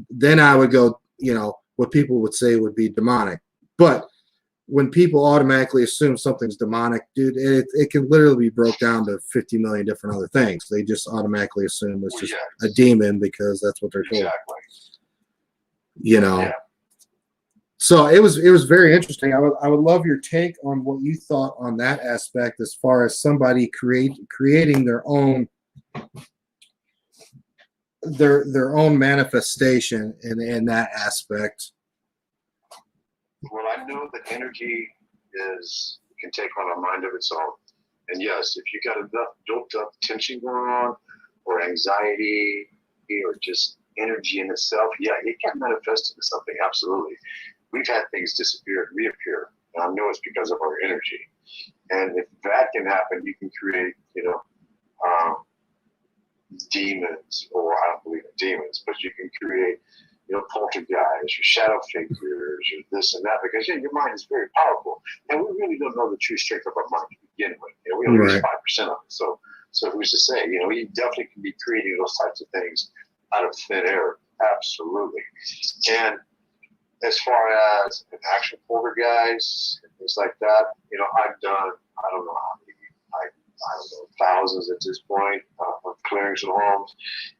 then I would go, what people would say would be demonic. But when people automatically assume something's demonic, dude, it can literally be broke down to 50 million different other things. They just automatically assume it's just a demon because that's what they're told. Exactly. So it was very interesting. I would love your take on what you thought on that aspect, as far as somebody creating their own manifestation in that aspect. Well, I know that energy can take on a mind of its own. And yes, if you got enough built up tension going on, or anxiety, or just energy in itself, it can manifest into something. Absolutely. We've had things disappear and reappear. And I know it's because of our energy. And if that can happen, you can create, demons, or I don't believe in demons, but you can create, poltergeists or shadow figures or this and that, because your mind is very powerful, and we really don't know the true strength of our mind to begin with. We only use 5% of it. So who's to say? You definitely can be creating those types of things out of thin air. Absolutely. And as far as an actual poltergeist and things like that, I've done, I don't know how many, I don't know, thousands at this point of clearings and homes.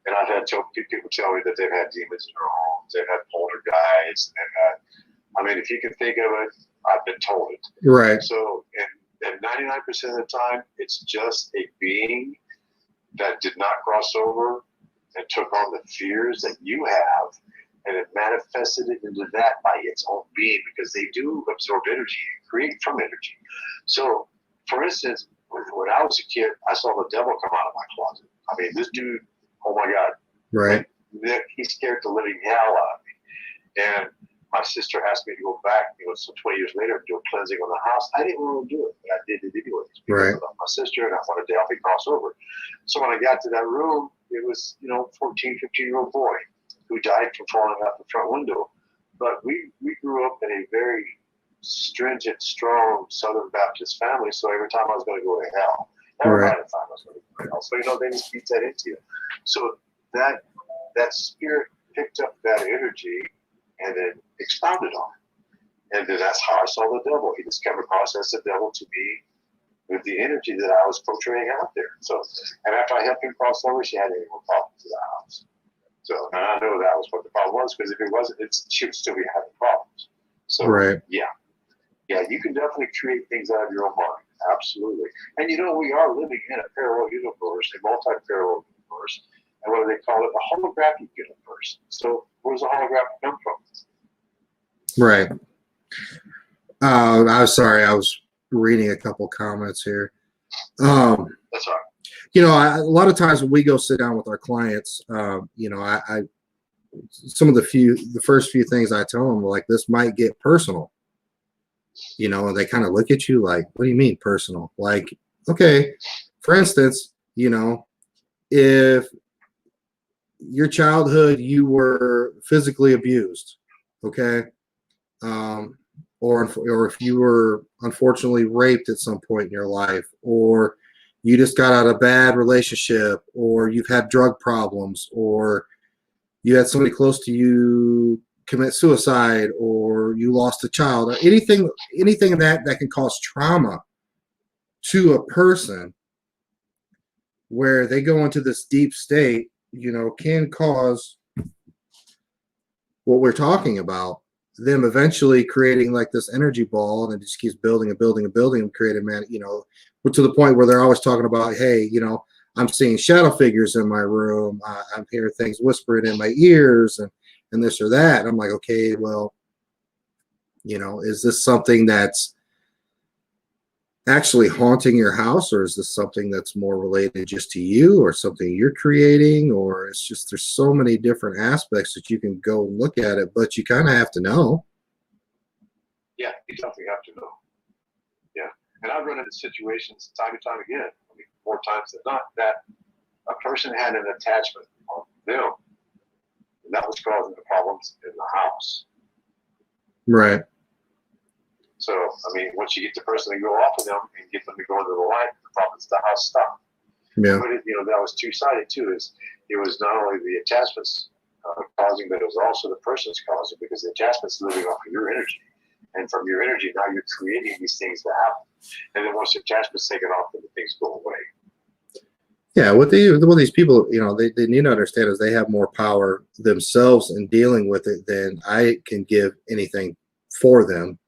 And I've had people tell me that they've had demons in their homes, they've had poltergeists, if you can think of it, I've been told it. Right. So, and 99% of the time, it's just a being that did not cross over and took on the fears that you have, and it manifested it into that by its own being, because they do absorb energy and create from energy. So, for instance, when I was a kid, I saw the devil come out of my closet. This dude, oh my God. Right. He scared the living hell out of me. And my sister asked me to go back, so 20 years later, do a cleansing on the house. I didn't want to do it, but I did it anyways because of my sister, and I wanted to help me cross over. So when I got to that room, it was, 14, 15-year-old boy who died from falling out the front window. But we grew up in a very stringent, strong Southern Baptist family, so every time I was going to go to hell, everybody thought I was going to go to hell. So, they just beat that into you. So that spirit picked up that energy and then expounded on it. And then that's how I saw the devil. He just came across as the devil to me with the energy that I was portraying out there. So, and after I helped him cross over, she had any more problems in the house. So, and I know that was what the problem was, because if it wasn't, she would still be having problems. So, yeah, you can definitely create things out of your own mind. Absolutely. And we are living in a parallel universe, a multi-parallel universe. And what do they call it? A holographic universe. So where does the holographic come from? Right. I'm sorry, I was reading a couple comments here. That's all right. A lot of times when we go sit down with our clients, I some of the first few things I tell them, like, this might get personal. And they kind of look at you like, what do you mean personal? Like, okay, for instance, if your childhood you were physically abused, okay, or if you were unfortunately raped at some point in your life, or you just got out of a bad relationship, or you've had drug problems, or you had somebody close to you commit suicide, or you lost a child, or anything that can cause trauma to a person, where they go into this deep state, can cause what we're talking about, them eventually creating like this energy ball, and it just keeps building and building and building, and creating, to the point where they're always talking about, hey, I'm seeing shadow figures in my room, I'm hearing things whispering in my ears, and this or that. I'm like, okay, well, is this something that's actually haunting your house, or is this something that's more related just to you, or something you're creating, or it's just, there's so many different aspects that you can go and look at it, but you kind of have to know. Yeah, you definitely have to know. Yeah, and I've run into situations time and time again, more times than not, that a person had an attachment on them, and that was causing the problems in the house. Right. So, once you get the person to go off of them and get them to go into the light, the problems in the house stop. Yeah. But that was two-sided too. It was not only the attachments causing, but it was also the person's causing, because the attachment's living off of your energy. And from your energy, now you're creating these things to happen. And then once the attachment's taken off, then the things go away. Yeah, what these people, they need to understand is they have more power themselves in dealing with it than I can give anything for them.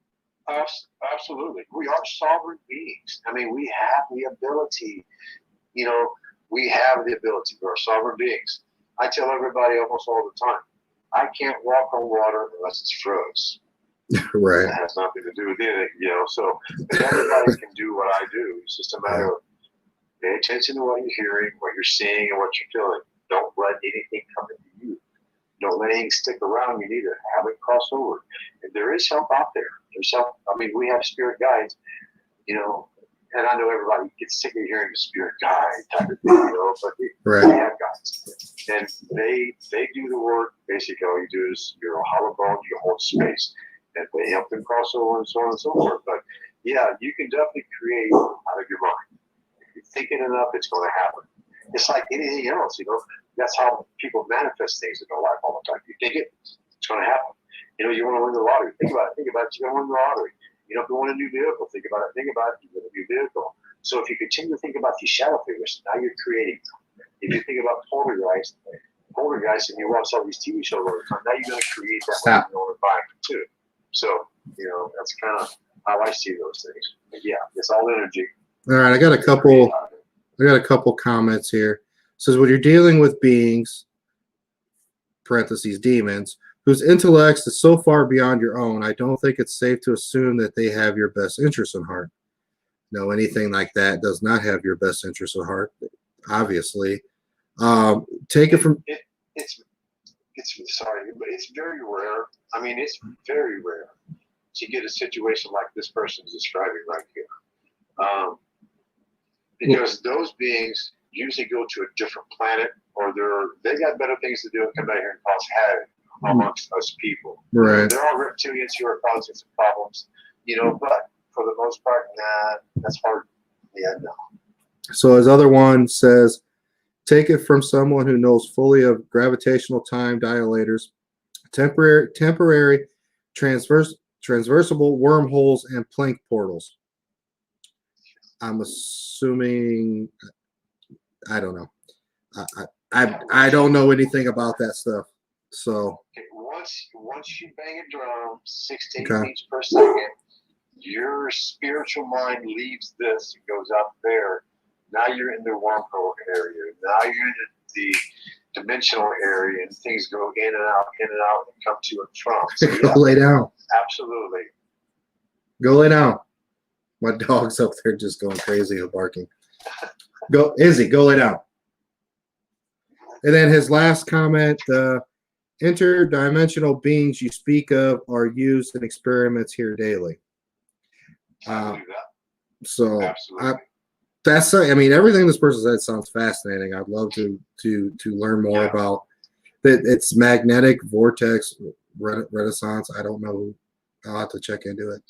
Absolutely. We are sovereign beings. We have the ability, we have the ability. We're sovereign beings. I tell everybody almost all the time, I can't walk on water unless it's froze. Right. That has nothing to do with anything, so everybody can do what I do. It's just a matter of pay attention to what you're hearing, what you're seeing, and what you're feeling. Don't let anything come into you. Don't let anything stick around you either. Have it cross over. And there is help out there. There's help. We have spirit guides, and I know everybody gets sick of hearing the spirit guide type of thing, but we have guides. and they do the work. Basically, all you do is you're a hollow bone, you hold space, and they help them cross over and so on and so forth. But yeah, you can definitely create out of your mind. If you think it enough, it's going to happen. It's like anything else, you know. That's how people manifest things in their life all the time. You think it, it's going to happen. You know, you want to win the lottery. Think about it. Think about it. You're going to win the lottery. You know, if you want a new vehicle, think about it. Think about it. You get a new vehicle. So if you continue to think about these shadow figures, now you're creating them. If you think about poltergeist, and you watch all these TV shows all the time, now you're going to create that environment too. So, you know, that's kind of how I see those things. But yeah, it's all energy. All right, I got a couple comments here. It says when you're dealing with beings, parentheses demons, whose intellects is so far beyond your own, I don't think it's safe to assume that they have your best interest in heart. No, anything like that does not have your best interest at heart, obviously. Take it from... It's sorry, but it's very rare. I mean, it's very rare to get a situation like this person is describing right here. Because those beings usually go to a different planet, or they got better things to do and come back here and cause havoc amongst us people. Right. They're all reptilians who are causing some problems, you know, but for the most part, nah, that's hard. Yeah, no. So his other one says, take it from someone who knows fully of gravitational time dilators, temporary transversible wormholes, and Planck portals. I'm assuming, I don't know. I don't know anything about that stuff. So once you bang a drum 6 to 8 beats per second, your spiritual mind leaves this and goes out there. Now you're in the wormhole area. Now you're in the dimensional area, and things go in and out, and come to and from. So, yeah, go lay down. Absolutely. Go lay down. My dog's up there just going crazy and barking. Go, Izzy, go lay down. And then his last comment, interdimensional beings you speak of are used in experiments here daily. So I mean, everything this person said sounds fascinating. I'd love to learn more about that. It's magnetic vortex renaissance. I don't know. I'll have to check into it.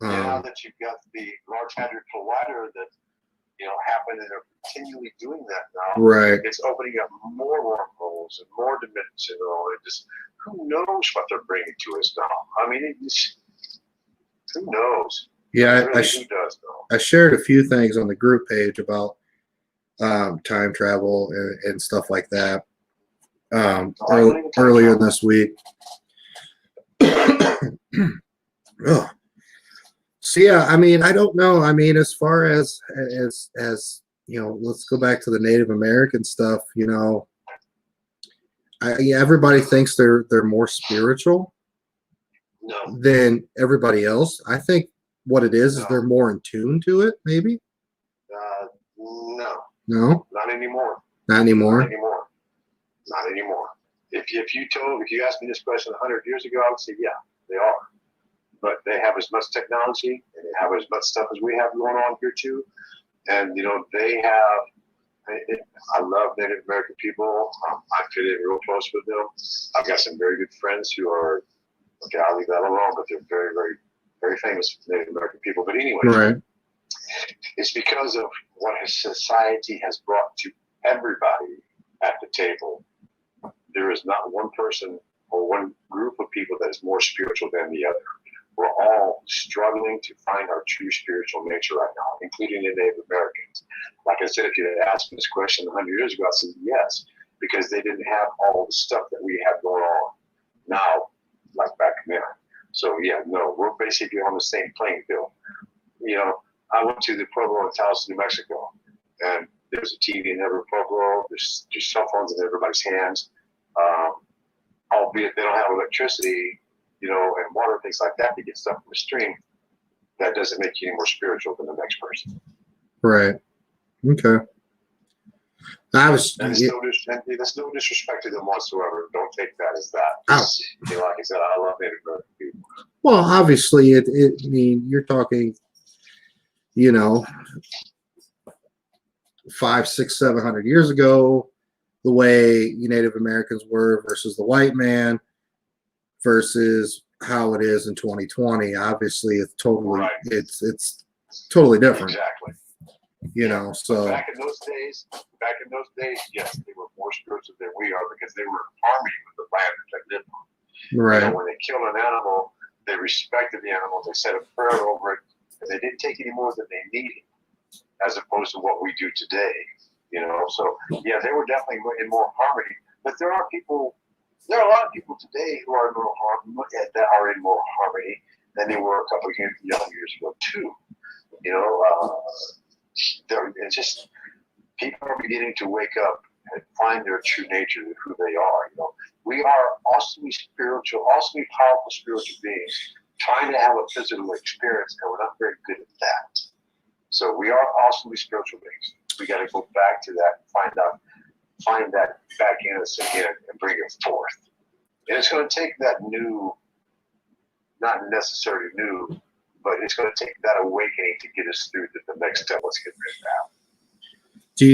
Now that you've got the Large Hadron Collider that happened, and they're continually doing that now. Right. It's opening up more wormholes and more dimensional. And just who knows what they're bringing to us now? I mean, who knows? Yeah, really, who does know? I shared a few things on the group page about time travel and stuff like that earlier this week. Oh. So yeah, I mean, I don't know. I mean, as far as let's go back to the Native American stuff. Everybody thinks they're more spiritual than everybody else. I think what it is they're more in tune to it. Maybe. No. Not anymore. Not anymore. If you asked me this question 100 years ago, I would say yeah, they are. But they have as much technology and they have as much stuff as we have going on here too. And they have. I love Native American people. I fit in real close with them. I've got some very good friends who are. Okay, I'll leave that alone. But they're very, very, very famous Native American people. But anyway, right. It's because of what society has brought to everybody at the table. There is not one person or one group of people that is more spiritual than the other. We're all struggling to find our true spiritual nature right now, including the Native Americans. Like I said, if you had asked me this question 100 years ago, I'd say yes, because they didn't have all the stuff that we have going on now, like back then. So yeah, no, we're basically on the same playing field. I went to the Pueblo in Taos, New Mexico, and there's a TV in every Pueblo. There's cell phones in everybody's hands, albeit they don't have electricity. And water and things like that to get stuff from the stream. That doesn't make you any more spiritual than the next person. Right. Okay. That's no disrespect to them whatsoever. Don't take that as that. Like I said, I love Native American people. Well, obviously, I mean, you're talking, 500, 600, 700 years ago. the way Native Americans were versus the white man versus how it is in 2020. Obviously, it's totally Right. it's totally different. Exactly. So back in those days, yes, they were more spiritual than we are because they were in harmony with the land that they lived on. right. When they killed an animal, they respected the animal. They said a prayer over it, and they didn't take any more than they needed, as opposed to what we do today. So yeah, they were definitely in more harmony. But there are a lot of people today who are in more harmony, that are in more harmony than they were a couple of years ago too. It's just people are beginning to wake up and find their true nature of who they are. We are awesomely spiritual, awesomely powerful spiritual beings trying to have a physical experience, and we're not very good at that. So we are awesomely spiritual beings. We got to go back to that, find that back in us again, and bring it forth. And it's going to take that new, not necessarily new, but it's going to take that awakening to get us through the next step. Let's get rid of that. Do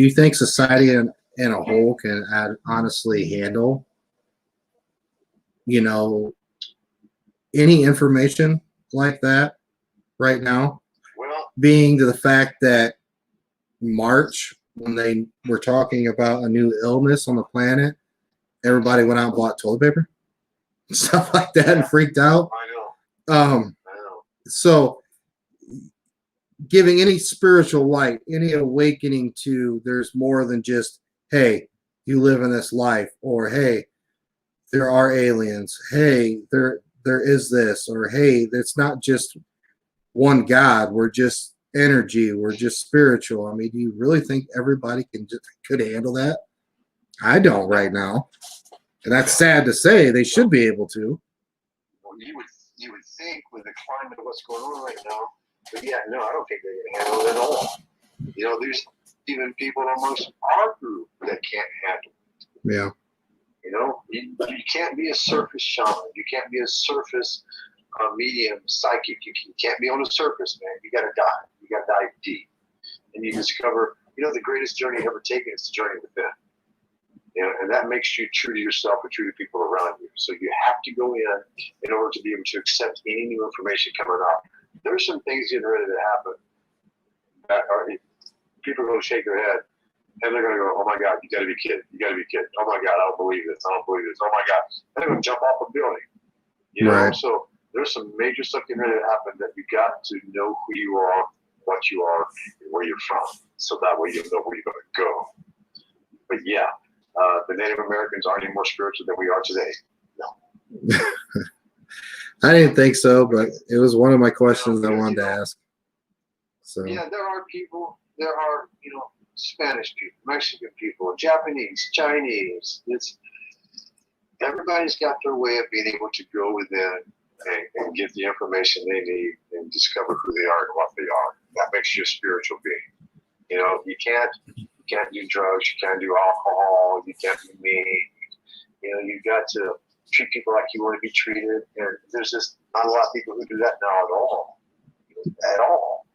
you think society in a whole can honestly handle, any information like that right now? Well, being to the fact that March, when they were talking about a new illness on the planet, everybody went out and bought toilet paper, stuff like that, and freaked out. I know. So giving any spiritual light, any awakening to there's more than just, hey, you live in this life, or hey, there are aliens, hey, there is this, or hey, it's not just one God, we're just energy, we're just spiritual. I mean, do you really think everybody could handle that? I don't right now. And that's sad to say. They should be able to. Well, you would think with the climate of what's going on right now, but yeah, no, I don't think they can handle it at all. There's even people amongst our group that can't handle it. Yeah. You can't be a surface shaman. You can't be a surface medium psychic. You can't be on the surface, man. You got to dive. You got to dive deep, and you discover. The greatest journey ever taken is the journey within. And that makes you true to yourself and true to people around you. So you have to go in order to be able to accept any new information coming up. There's some things getting ready to happen that are people are going to shake their head. And they're going to go, oh my God, you got to be kidding. You got to be kidding. Oh my God, I don't believe this. I don't believe this. Oh my God. And they're going to jump off a building. Right. So there's some major stuff getting ready to happen that you got to know who you are, what you are, and where you're from. So that way you'll know where you're going to go. But yeah, the Native Americans aren't any more spiritual than we are today. No. I didn't think so, but it was one of my questions I wanted to ask. So yeah, there are Spanish people, Mexican people, Japanese, Chinese. Everybody's got their way of being able to go within and get the information they need and discover who they are and what they are. That makes you a spiritual being. You can't do drugs, you can't do alcohol, you can't be mean. You got to treat people like you want to be treated. And there's just not a lot of people who do that now at all.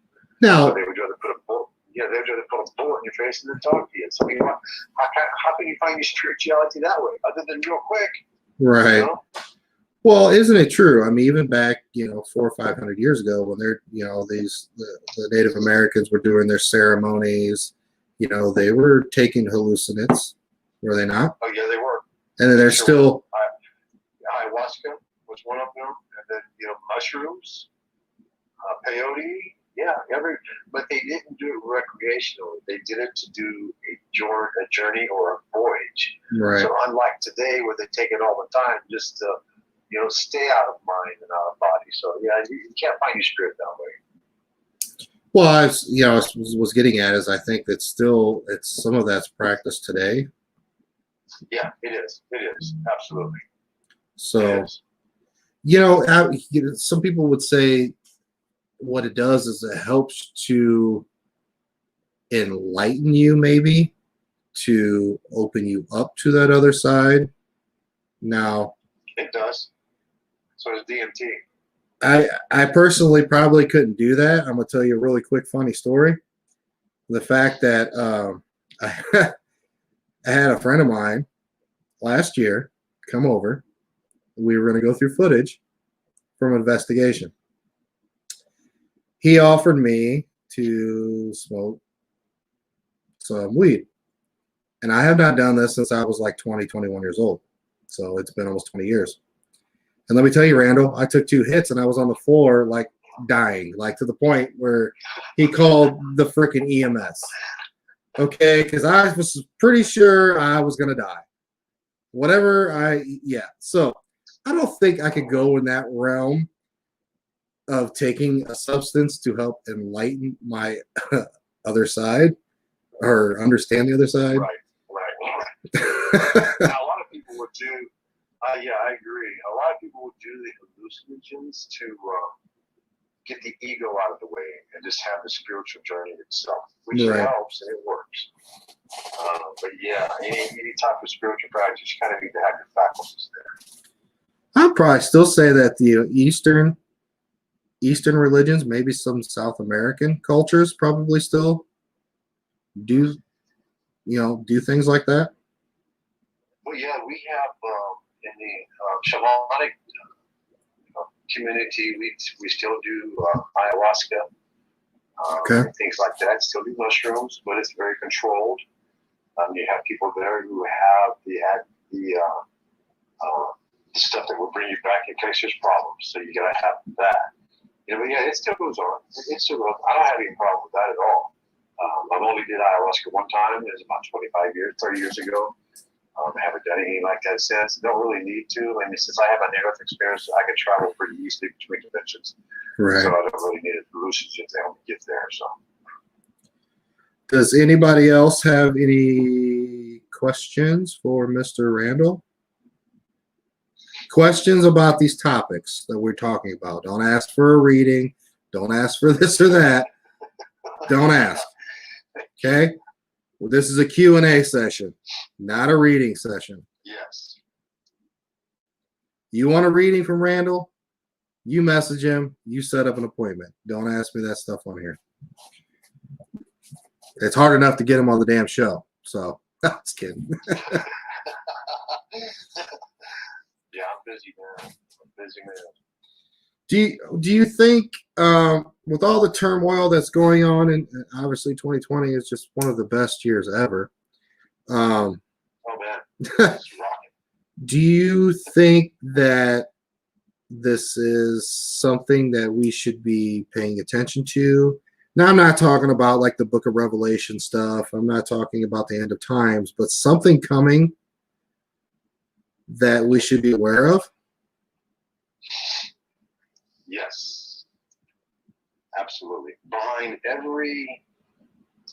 Now, so they would rather put a bullet. Yeah, they'd rather put a bullet in your face and then talk to you. So how can you find your spirituality that way, other than real quick? right. Well, isn't it true? I mean, even back, 400 or 500 years ago, when they're, the Native Americans were doing their ceremonies, they were taking hallucinogens, were they not? Oh yeah, they were. And then they're still ayahuasca was one of them, and then mushrooms, peyote. Yeah, but they didn't do it recreationally. They did it to do a journey or a voyage. right. So unlike today, where they take it all the time, just to stay out of mind and out of body. So yeah, you can't find your spirit that way. Well, I was getting at is I think that still it's some of that's practiced today. Yeah, it is. It is absolutely. So, some people would say what it does is it helps to enlighten you, maybe to open you up to that other side. Now, it does. So does DMT. I personally probably couldn't do that. I'm gonna tell you a really quick funny story. The fact that I had a friend of mine last year come over. We were going to go through footage from an investigation. He offered me to smoke some weed. And I have not done this since I was like 20, 21 years old. So it's been almost 20 years. And let me tell you, Randall, I took 2 hits and I was on the floor like dying, like to the point where he called the freaking EMS. Okay, because I was pretty sure I was going to die. So I don't think I could go in that realm of taking a substance to help enlighten my other side or understand the other side. Right. Now, a lot of people would do, yeah, I agree. A lot of people would do the hallucinogens to get the ego out of the way and just have the spiritual journey itself, which helps and it works. But yeah, any type of spiritual practice, you kind of need to have your faculties there. I'd probably still say that the Eastern religions, maybe some South American cultures, probably still do things like that. Well, yeah, we have in the shamanic community, we still do ayahuasca, and things like that. Still do mushrooms, but it's very controlled. You have people there who have the stuff that will bring you back in case there's problems. So you gotta have that. But yeah, it still goes on. It still goes. I don't have any problem with that at all. I've only did ayahuasca one time. It was about 30 years ago. I haven't done anything like that since. Don't really need to. I mean, since I have a near-death experience, I can travel pretty easily between dimensions. Right. So I don't really need a hallucinogen to help me get there. So. Does anybody else have any questions for Mr. Randall? Questions about these topics that we're talking about. Don't ask for a reading. Don't ask for this or that. Don't ask. Okay? Well, this is a Q&A session, not a reading session. Yes. You want a reading from Randall? You message him. You set up an appointment. Don't ask me that stuff on here. It's hard enough to get him on the damn show. So, I'm just kidding. Yeah, I'm busy, man. I'm busy, man. Do you think with all the turmoil that's going on, and obviously 2020 is just one of the best years ever. Oh man, do you think that this is something that we should be paying attention to? Now, I'm not talking about like the Book of Revelation stuff. I'm not talking about the end of times, but something coming that we should be aware of. Yes, absolutely. Behind every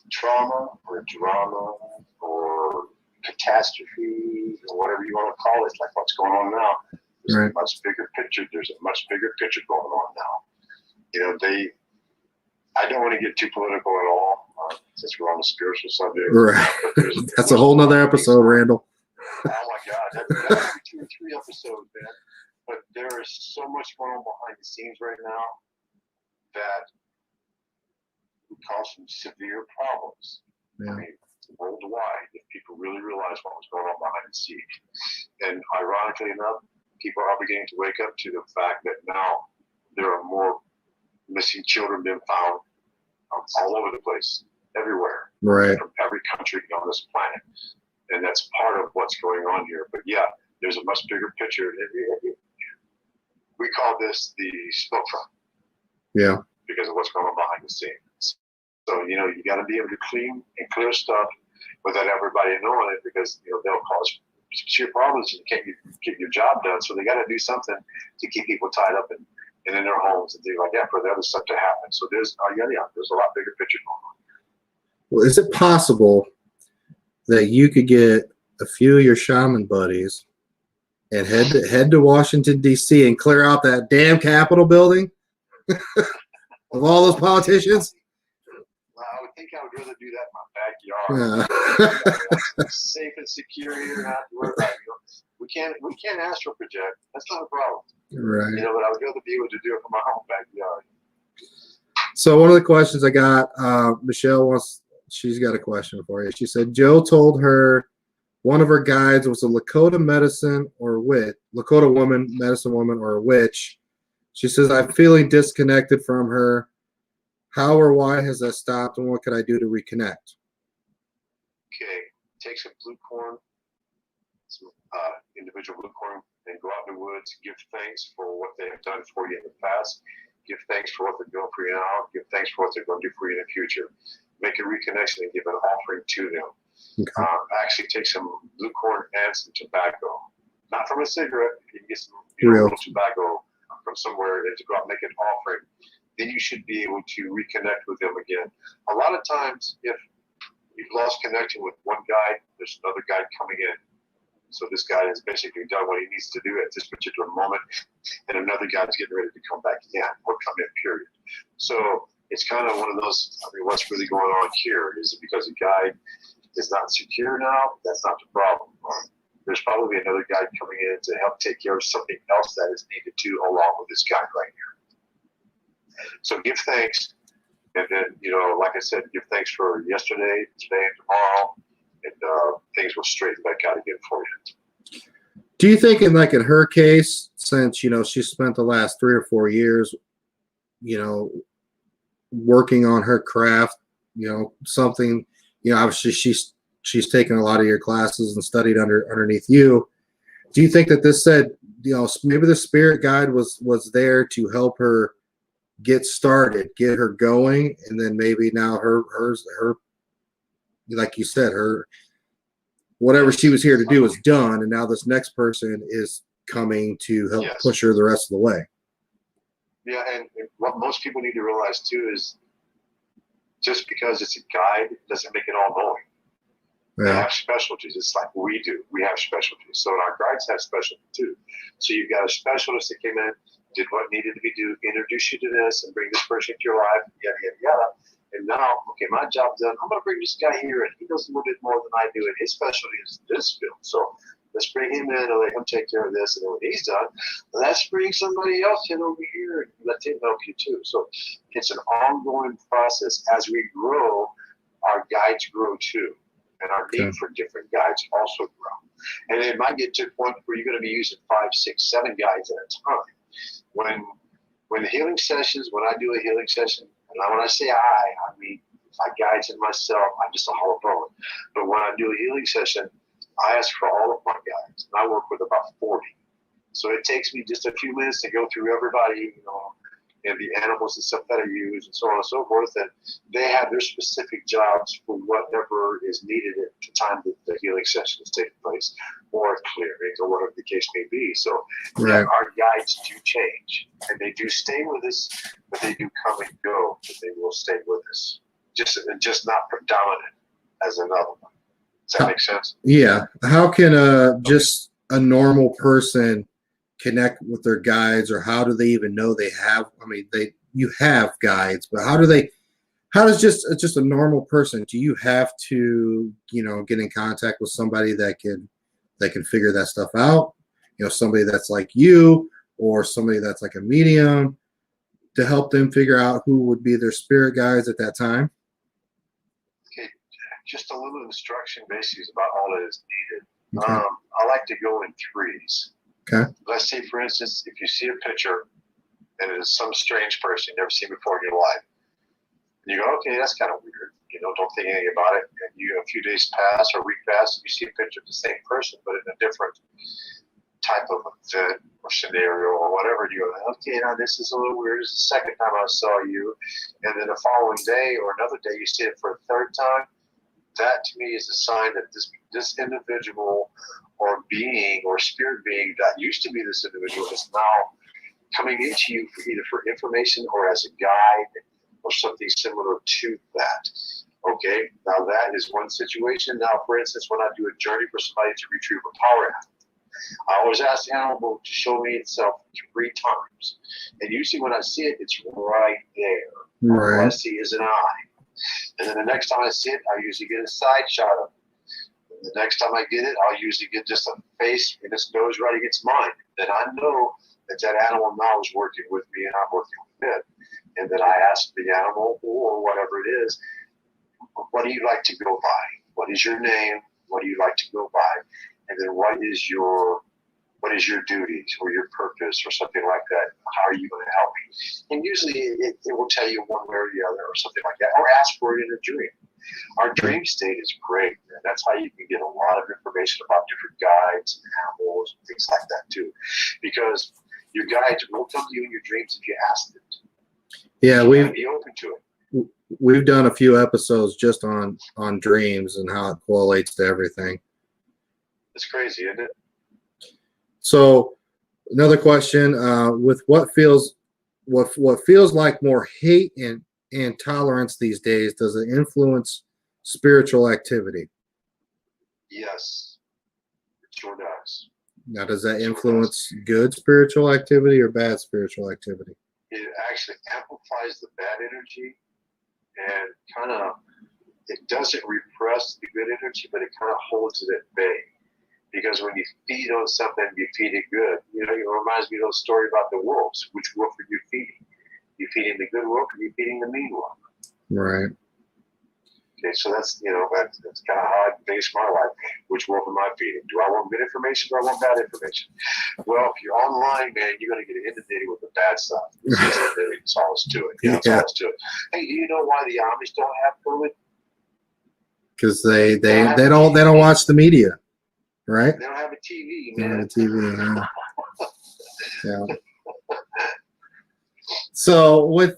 trauma or drama or catastrophe or whatever you want to call it, like what's going on now, there's a much bigger picture. There's a much bigger picture going on now. I don't want to get too political at all, since we're on the spiritual subject. Right. That's a whole nother episode, Randall. Oh my God, that's 2 or 3 episodes, man. But there is so much going on behind the scenes right now that would cause some severe problems. Yeah. I mean, worldwide, if people really realize what was going on behind the scenes. And ironically enough, people are beginning to wake up to the fact that now there are more missing children being found all over the place, everywhere, right, from every country on this planet. And that's part of what's going on here. But yeah, there's a much bigger picture. We call this the smoke front. Yeah. Because of what's going on behind the scenes. So, you got to be able to clean and clear stuff without everybody knowing it, because, they'll cause sheer problems and you can't get your job done. So they got to do something to keep people tied up and in their homes and things like that for the other stuff to happen. So there's a lot bigger picture going on. Well, is it possible that you could get a few of your shaman buddies and head to Washington, D.C. and clear out that damn Capitol building of all those politicians? Well, I would think I would rather do that in my backyard. Yeah. Safe and secure here, not to worry about it. We can't astral project. That's not a problem. Right. But I would rather be able to do it from my home backyard. So one of the questions I got, Michelle she's got a question for you. She said Joe told her One of her guides was a Lakota medicine woman, or a witch. She says, I'm feeling disconnected from her. How or why has that stopped, and what could I do to reconnect? Okay, take some blue corn, some individual blue corn, and go out in the woods. Give thanks for what they have done for you in the past. Give thanks for what they're doing for you now. Give thanks for what they're going to do for you in the future. Make a reconnection and give an offering to them. Okay. Actually, take some blue corn and some tobacco. Not from a cigarette. You can get some Real little tobacco from somewhere and to go out and make an offering. Then you should be able to reconnect with them again. A lot of times, if you've lost connection with one guide, there's another guide coming in. So this guy has basically done what he needs to do at this particular moment, and another guy's getting ready to come back in or come in, period. So it's kind of one of those, I mean, what's really going on here? Is it because the guide is not secure now? That's not the problem. There's probably another guide coming in to help take care of something else that is needed too, along with this guide right here. So give thanks. And then, like I said, give thanks for yesterday, today, and tomorrow, and things will straighten back out again for you. Do you think in her case, since, she spent the last 3 or 4 years, working on her craft, something, obviously she's taken a lot of your classes and studied underneath you. Do you think that this said, maybe the spirit guide was there to help her get started, get her going, and then maybe now her like you said, her whatever she was here to do is done, and now this next person is coming to help push her the rest of the way. Yeah, and what most people need to realize too is just because it's a guide doesn't make it all knowing. They have specialties. It's like we do. We have specialties. So our guides have specialties too. So you've got a specialist that came in, did what needed to be done, introduce you to this, and bring this person into your life, yada, yada, yada. And now, okay, my job's done. I'm going to bring this guy here, and he does a little bit more than I do, and his specialty is this field. So let's bring him in and let him take care of this. And then when he's done, let's bring somebody else in over here and let him help you too. So it's an ongoing process. As we grow, our guides grow too. And our need for different guides also grow. And it might get to a point where you're going to be using 5, 6, 7 guides at a time. When the healing sessions, when I do a healing session, and when I say I mean my guides and myself, I'm just a hollow bone. But when I do a healing session, I ask for all of my guides, and I work with about 40. So it takes me just a few minutes to go through everybody, and the animals and stuff that I use, and so on and so forth. And they have their specific jobs for whatever is needed at the time that the healing session is taking place, or clearing, or whatever the case may be. So our guides do change, and they do stay with us, but they do come and go, but they will stay with us. Just not predominant as another one. Does that make sense? Yeah. How can just a normal person connect with their guides, or how do they even know they have? I mean, you have guides, but how does just a normal person? Do you have to get in contact with somebody that can figure that stuff out? Somebody that's like you, or somebody that's like a medium, to help them figure out who would be their spirit guides at that time? Okay, just a little instruction basically is about all that is needed. Okay. I like to go in threes. Okay. Let's say, for instance, if you see a picture and it is some strange person you've never seen before in your life, and you go, okay, that's kind of weird. Don't think anything about it. And a few days pass or a week pass, and you see a picture of the same person, but in a different type of event or scenario or whatever. You go, okay, now this is a little weird. This is the second time I saw you. And then the following day or another day, you see it for a third time. That to me is a sign that this individual or being or spirit being that used to be this individual is now coming into you either for information or as a guide or something similar to that. Okay, now that is one situation. Now, for instance, when I do a journey for somebody to retrieve a power animal, I always ask the animal to show me itself 3 times. And usually when I see it, it's right there. Right. All I see is an eye. And then the next time I see it, I usually get a side shot of it. And the next time I get it, I'll usually get just a face and its nose right against mine. Then I know that animal now is working with me and I'm working with it. And then I ask the animal or whatever it is, what do you like to go by? What is your name? What do you like to go by? And then what is your duties or your purpose or something like that? How are you going to help me? And usually it will tell you one way or the other or something like that, or ask for it in a dream. Our dream state is great, man. That's how you can get a lot of information about different guides and animals and things like that too. Because your guides will come to you in your dreams if you ask them to. Yeah, you gotta be open to it. We've done a few episodes just on dreams and how it correlates to everything. It's crazy, isn't it? So another question, with what feels like more hate and tolerance these days, does it influence spiritual activity? Yes, it sure does. Now, does that influence good spiritual activity or bad spiritual activity? It actually amplifies the bad energy and kind of, it doesn't repress the good energy, but it kind of holds it at bay. Because when you feed on something, you feed it good. You know, it reminds me of the story about the wolves. Which wolf are you feeding? You feeding the good wolf or you feeding the mean wolf? Right. Okay, so that's kind of how I base my life. Which wolf am I feeding? Do I want good information or do I want bad information? Well, if you're online, man, you're going to get inundated with the bad stuff. It's all to it. You know, it's all to it. Hey, do you know why the Amish don't have COVID? Because they don't watch the media, right? They don't have a TV, man. They don't have a TV. Yeah. So with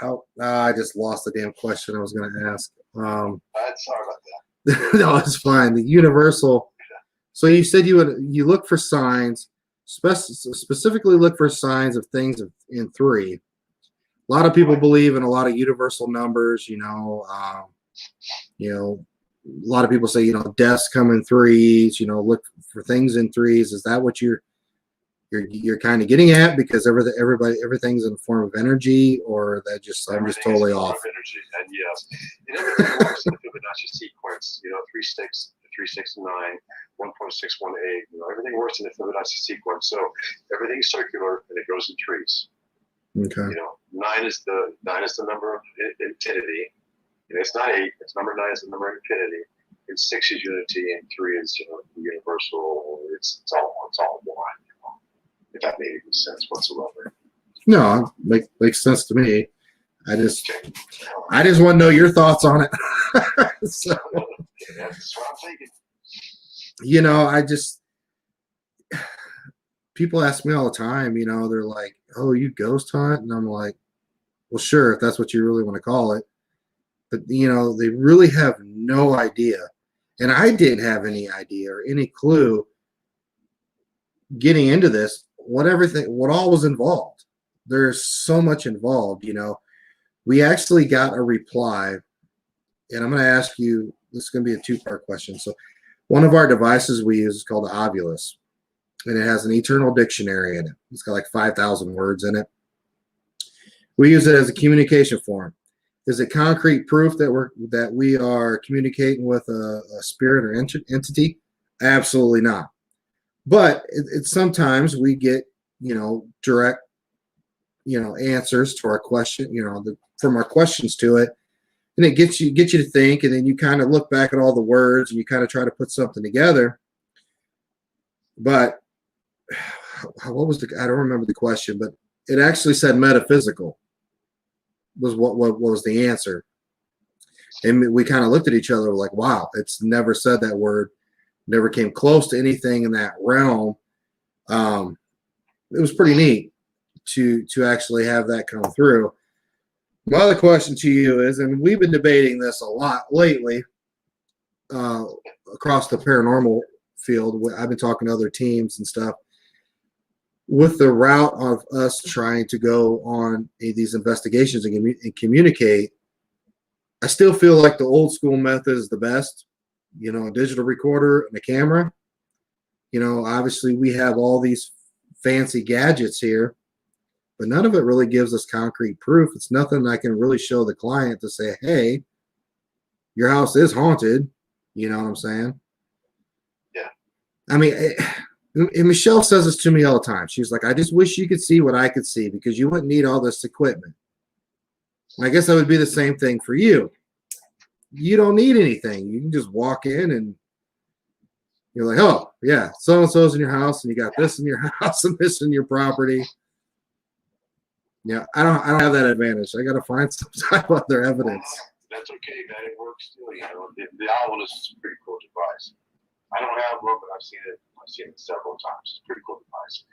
how I just lost the damn question I was going to ask. Sorry about that. No, it's fine. The universal. So you said you look for signs, specifically look for signs of things in three. A lot of people believe in a lot of universal numbers. A lot of people say deaths come in threes. Look for things in threes. Is that what you're kind of getting at, because everything's in the form of energy, or that I'm just totally off? Energy, and yes, and everything works in the Fibonacci sequence. 3, 6, 3, 6, 9, 1.618. Everything works in the Fibonacci sequence. So everything's circular and it goes in trees. Okay. 9 is the number of infinity. It's not 8. It's number 9 is the number of infinity. And 6 is unity, and 3 is universal. It's all one. If that made any sense whatsoever. No, makes sense to me. I just want to know your thoughts on it. So, that's what I'm thinking. People ask me all the time, they're like, "Oh, you ghost hunt?" And I'm like, "Well, sure, if that's what you really want to call it." But they really have no idea. And I didn't have any idea or any clue getting into this, what all was involved. There's so much involved. We actually got a reply, and I'm going to ask you, this is going to be a two-part question. So one of our devices we use is called the OWPS, and it has an eternal dictionary in it. It's got like 5,000 words in it. We use it as a communication form. Is it concrete proof that we are communicating with a spirit or entity? Absolutely not. But it's sometimes we get direct answers to our question, from our questions to it, and it gets you to think, and then you kind of look back at all the words and you kind of try to put something together. But what was I don't remember the question, but it actually said metaphysical was what was the answer. And we kind of looked at each other like, wow, it's never said that word, never came close to anything in that realm. It was pretty neat to actually have that come through. My other question to you is, and we've been debating this a lot lately across the paranormal field. I've been talking to other teams and stuff. With the route of us trying to go on these investigations and communicate, I still feel like the old school method is the best. A digital recorder and a camera. Obviously we have all these fancy gadgets here, but none of it really gives us concrete proof. It's nothing I can really show the client to say, hey, your house is haunted. You know what I'm saying? Yeah. I mean, and Michelle says this to me all the time. She's like, I just wish you could see what I could see, because you wouldn't need all this equipment. And I guess that would be the same thing for you. You don't need anything. You can just walk in and You're like, oh yeah, so and so's in your house, and you got this in your house and this in your property. Yeah, I don't have that advantage. I got to find some type of other evidence. That's okay, man. It works still. You know, the owl is a pretty cool device. I don't have one, but I've seen it. I've seen it several times. It's a pretty cool device.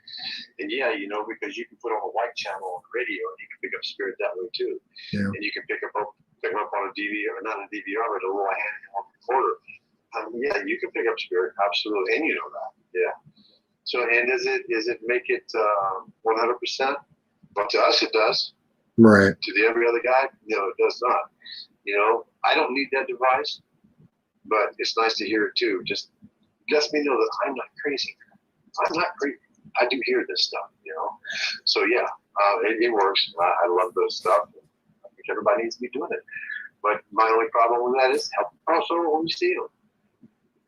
And yeah, you know, because you can put on a white channel on the radio, and you can pick up spirit that way too. Yeah. And you can pick them up on a DVR, or not a DVR, but a little handheld recorder. Yeah, you can pick up spirit, absolutely, and you know that. Yeah. So, and does it make it 100%? But to us, it does. Right. To every other guy, no, it does not. You know, I don't need that device, but it's nice to hear it too. Just lets me know that I'm not crazy. I'm not crazy. I do hear this stuff, you know. So yeah, it works. I love this stuff. I think everybody needs to be doing it. But my only problem with that is help crossover when we see them.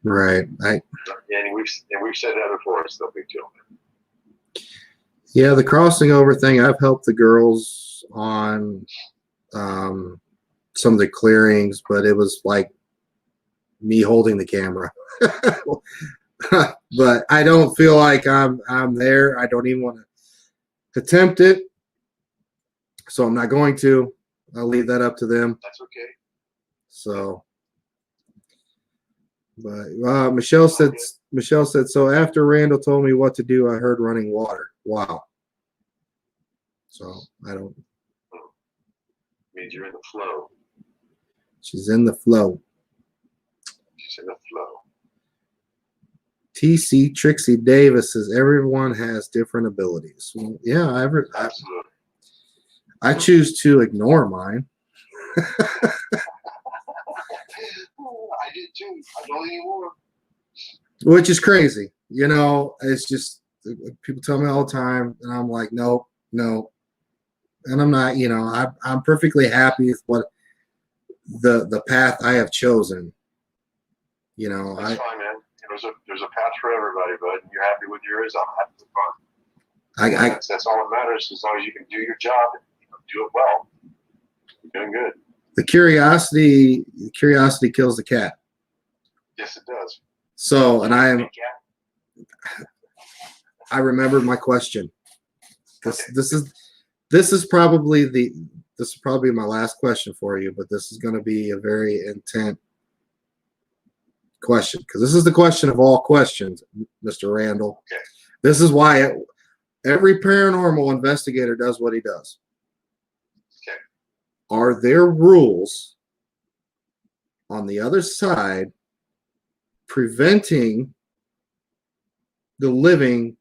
Right. And we've said that before. It's no big deal. Yeah, the crossing over thing. I've helped the girls on some of the clearings, but it was like me holding the camera. But I don't feel like I'm there. I don't even want to attempt it, so I'm not going to. I'll leave that up to them. That's okay. So, but Michelle said so. After Randall told me what to do, I heard running water. Wow. So I don't. Means you're in the flow. She's in the flow. She's in the flow. TC Trixie Davis says everyone has different abilities. Well, yeah, Absolutely. I choose to ignore mine. I did too. I don't anymore. Which is crazy. You know, it's just people tell me all the time, and I'm like, no. And I'm not, you know, I'm perfectly happy with what the path I have chosen. You know, that's fine, man. There's a path for everybody, bud. You're happy with yours. I'm happy with mine. That's all that matters. As long as you can do your job and do it well, you're doing good. The curiosity kills the cat. Yes, it does. So, and I remembered my question. This is probably my last question for you, but this is going to be a very intent question, because this is the question of all questions, Mr. Randall. Okay. This is why every paranormal investigator does what he does. Okay. Are there rules on the other side preventing the living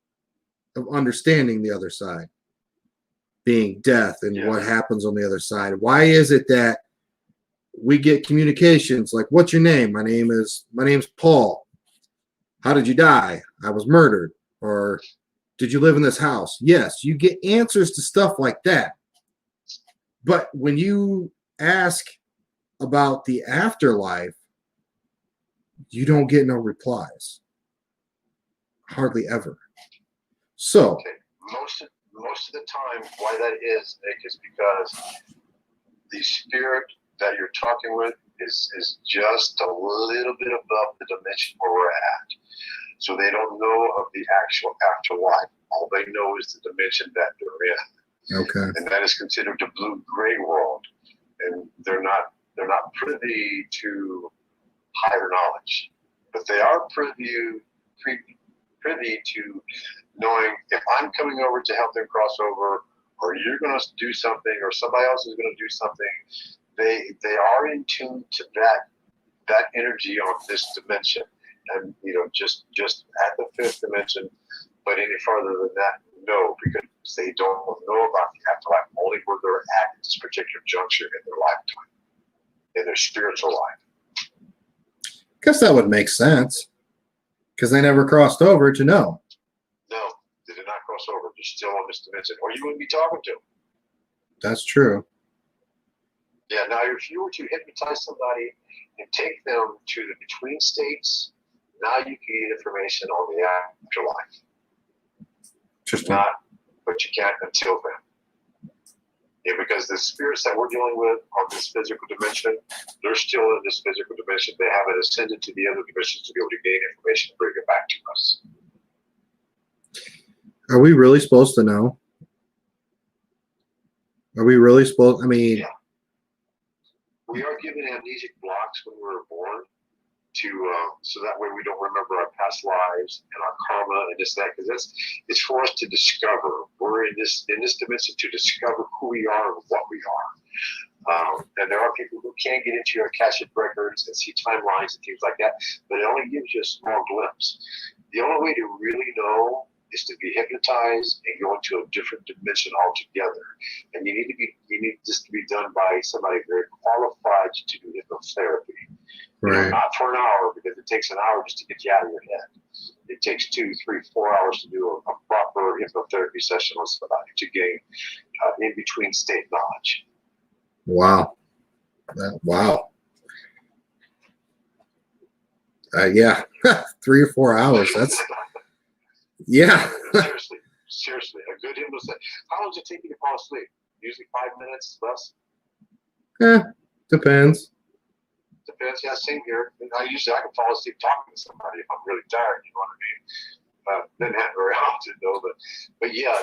of understanding the other side, being death and what happens on the other side? Why is it that we get communications like, what's your name? My name's Paul. How did you die? I was murdered. Or did you live in this house? Yes. You get answers to stuff like that. But when you ask about the afterlife, you don't get no replies. Hardly ever. So most of the time, why that is, Nick, is because the spirit that you're talking with is just a little bit above the dimension where we're at. So they don't know of the actual afterlife. All they know is the dimension that they're in. Okay. And that is considered the blue-gray world. And they're not privy to higher knowledge. But they are privy to knowing if I'm coming over to help them cross over, or you're going to do something, or somebody else is going to do something. They are in tune to that energy on this dimension, and just at the fifth dimension. But any farther than that, no, because they don't know about the afterlife, only where they're at this particular juncture in their lifetime, in their spiritual life. Guess that would make sense, because they never crossed over to know. No, they did not cross over. They're still on this dimension, or you wouldn't be talking to them. That's true. Yeah, now if you were to hypnotize somebody and take them to the between states, now you can get information on the afterlife. Interesting. Not, but you can't until then. Yeah, because the spirits that we're dealing with on this physical dimension, they're still in this physical dimension. They haven't ascended to the other dimensions to be able to gain information and bring it back to us. Are we really supposed to know? Are we really supposed? I mean, yeah. We are given amnesic blocks when we're born to so that way we don't remember our past lives and our karma and this that, because it's for us to discover. We're in this dimension to discover who we are and what we are. And there are people who can get into your Akashic records and see timelines and things like that, but it only gives you a small glimpse. The only way to really know is to be hypnotized and go into a different dimension altogether. And you need this to be done by somebody very qualified to do hypnotherapy. right. You know, not for an hour, because it takes an hour just to get you out of your head. It takes 2, 3, 4 hours to do a proper hypnotherapy session on somebody to gain in between state knowledge. Wow. Wow. Yeah. 3 or 4 hours. That's, yeah. seriously, a good hypnotist. How long does it take you to fall asleep? Usually 5 minutes, less? Depends. Depends. Yeah, same here. I can fall asleep talking to somebody if I'm really tired, you know what I mean? Doesn't happen very often though, but yeah,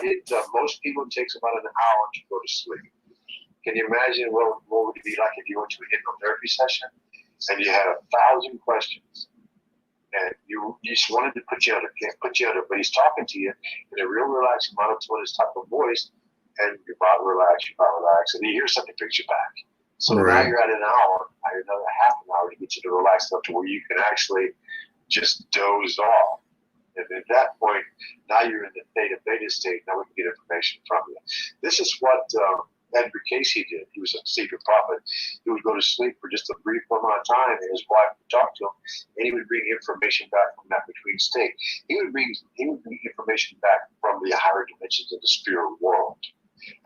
most people it takes about an hour to go to sleep. Can you imagine what would it be like if you went to a hypnotherapy session and you had 1,000 questions and you just wanted to put you under, can't put you under, but he's talking to you in a real relaxed monotonous type of voice, and your body relax, and you hear something brings you back. So right. now you're at an hour, another half an hour to get you to relax enough to where you can actually just doze off. And at that point, now you're in the theta state. Now we can get information from you. This is what Edgar Casey did. He was a secret prophet. He would go to sleep for just a brief amount of time, and his wife would talk to him, and he would bring information back from that between state. He would bring information back from the higher dimensions of the spirit world,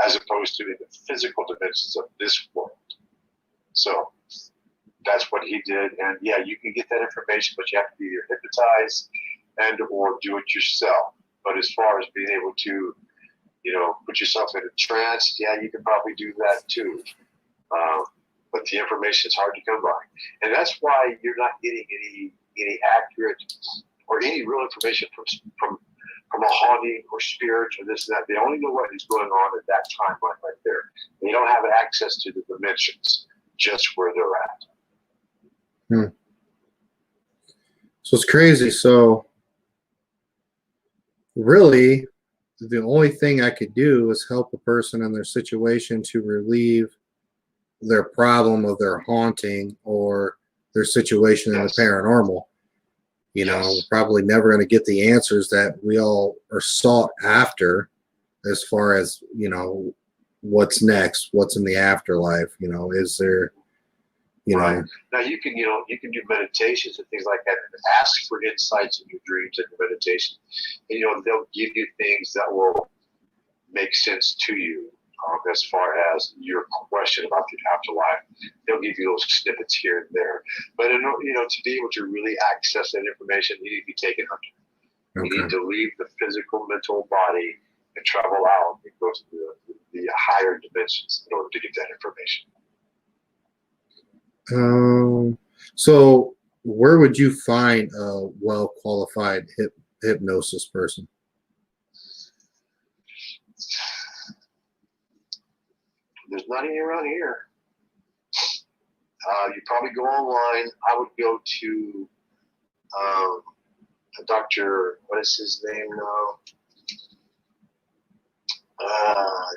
as opposed to in the physical dimensions of this world. So that's what he did, and yeah, you can get that information, but you have to be either hypnotized and or do it yourself. But as far as being able to, put yourself in a trance, yeah, you can probably do that too. But the information is hard to come by, and that's why you're not getting any accurate or any real information from a haunting or spirit or this and that. They only know what is going on at that time right there. They don't have access to the dimensions, just where they're at. So it's crazy. So really, the only thing I could do is help a person in their situation to relieve their problem of their haunting or their situation in the paranormal. We're probably never going to get the answers that we all are sought after as far as, what's next, what's in the afterlife, is there, Right. Now you can do meditations and things like that, and ask for insights in your dreams and your meditation. And they'll give you things that will make sense to you as far as your question about the afterlife. They'll give you those snippets here and there. But to be able to really access that information, you need to be taken under. Okay. You need to leave the physical, mental body and travel out and go to the higher dimensions in order to get that information. So where would you find a well-qualified hypnosis person? There's not any around here. You probably go online. I would go to Dr. What is his name now?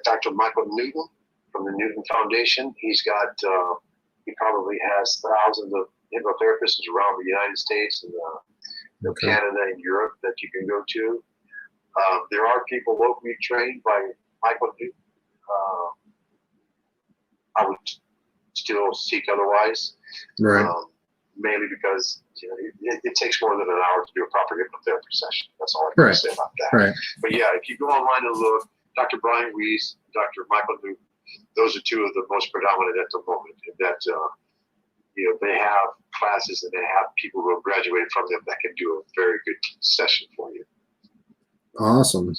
Dr. Michael Newton from the Newton Foundation. He's got he probably has thousands of hypnotherapists around the United States and Canada and Europe that you can go to. There are people locally trained by Michael Newton. I would still seek otherwise, right? Mainly because it takes more than an hour to do a proper hypnotherapy session. That's all I can say about that. Right. But yeah, if you go online and look, Dr. Brian Weiss, Dr. Michael Newton, those are two of the most predominant at the moment. That they have classes and they have people who have graduated from them that can do a very good session for you. Awesome.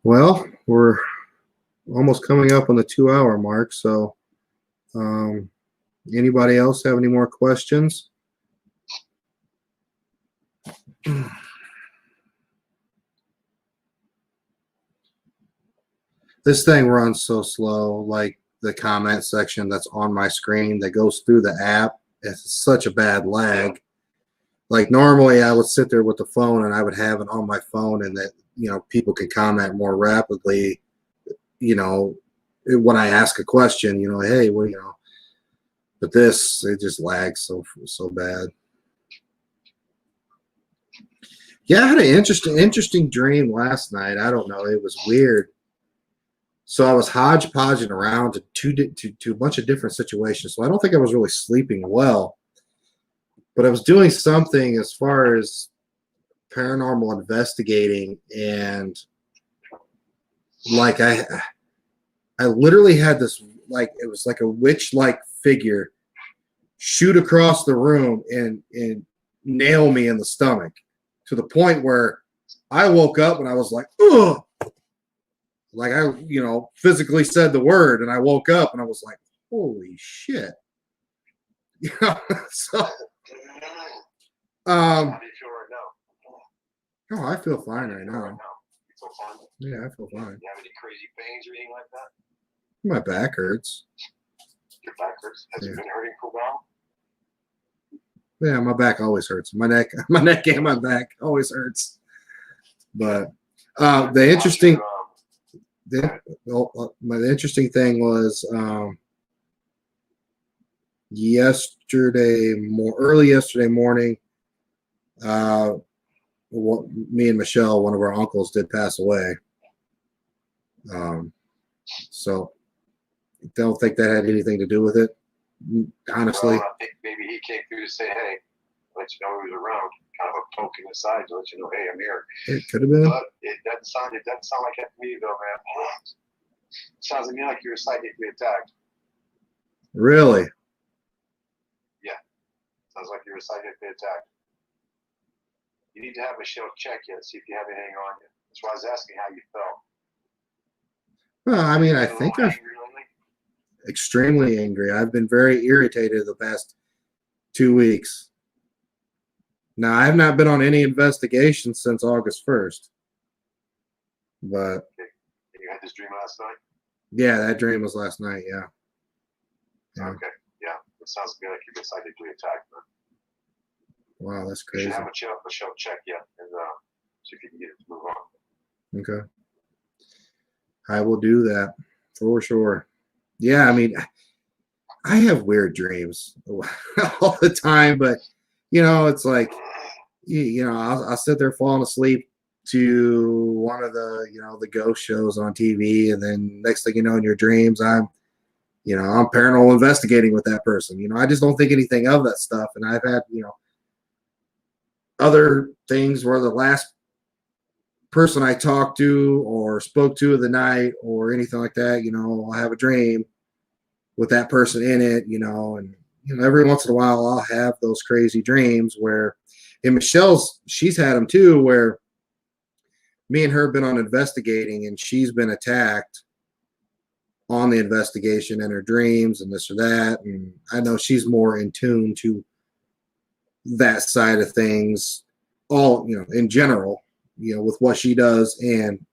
Well, we're almost coming up on the 2-hour mark. So, anybody else have any more questions? This thing runs so slow, like the comment section that's on my screen that goes through the app. It's such a bad lag. Like normally I would sit there with the phone and I would have it on my phone and that, people could comment more rapidly, when I ask a question, hey, well, but this, it just lags so bad. Yeah, I had an interesting dream last night. I don't know. It was weird. So I was hodgepodging around to a bunch of different situations. So I don't think I was really sleeping well, but I was doing something as far as paranormal investigating, and like I literally had this, like, it was like a witch-like figure shoot across the room and nail me in the stomach to the point where I woke up and I was like, ugh. Like I, physically said the word, and I woke up and I was like, "Holy shit!" So, How do you feel right now? oh, I feel fine right Right now. now. You feel fine? Yeah, I feel fine. You have any crazy pains or anything like that? My back hurts. Your back hurts? Has it been hurting for a while? Yeah, my back always hurts. My neck and my back always hurts. But the interesting thing was early yesterday morning, me and Michelle, one of our uncles, did pass away. So don't think that had anything to do with it, honestly. Well, I think maybe he came through to say, hey, let you know he was around, kind of a poke in the side to let you know, hey, I'm here. It could have been. But it doesn't sound like that to me, though, man. It sounds to me like you're excited to be attacked. Really? Yeah. Sounds like you're excited to be attacked. You need to have Michelle check you and see if you have anything on you. That's why I was asking how you felt. Well, I mean, I think I'm extremely angry. I've been very irritated the past 2 weeks. Now, I have not been on any investigation since August 1st. But you had this dream last night? Yeah, that dream was last night, yeah. Okay, yeah. It sounds to me like you're excited to be attacked, man. Wow, that's crazy. You should have Michelle check you and see if you can get it to move on. Okay. I will do that for sure. Yeah, I mean, I have weird dreams all the time, but it's like, I'll sit there falling asleep to one of the, the ghost shows on TV, and then next thing you know, in your dreams, I'm paranormal investigating with that person. I just don't think anything of that stuff, and I've had, other things where the last person I talked to or spoke to of the night or anything like that, I'll have a dream with that person in it, and every once in a while I'll have those crazy dreams where, and she's had them too, where me and her have been on investigating and she's been attacked on the investigation in her dreams and this or that. And I know she's more in tune to that side of things, all, in general, with what she does and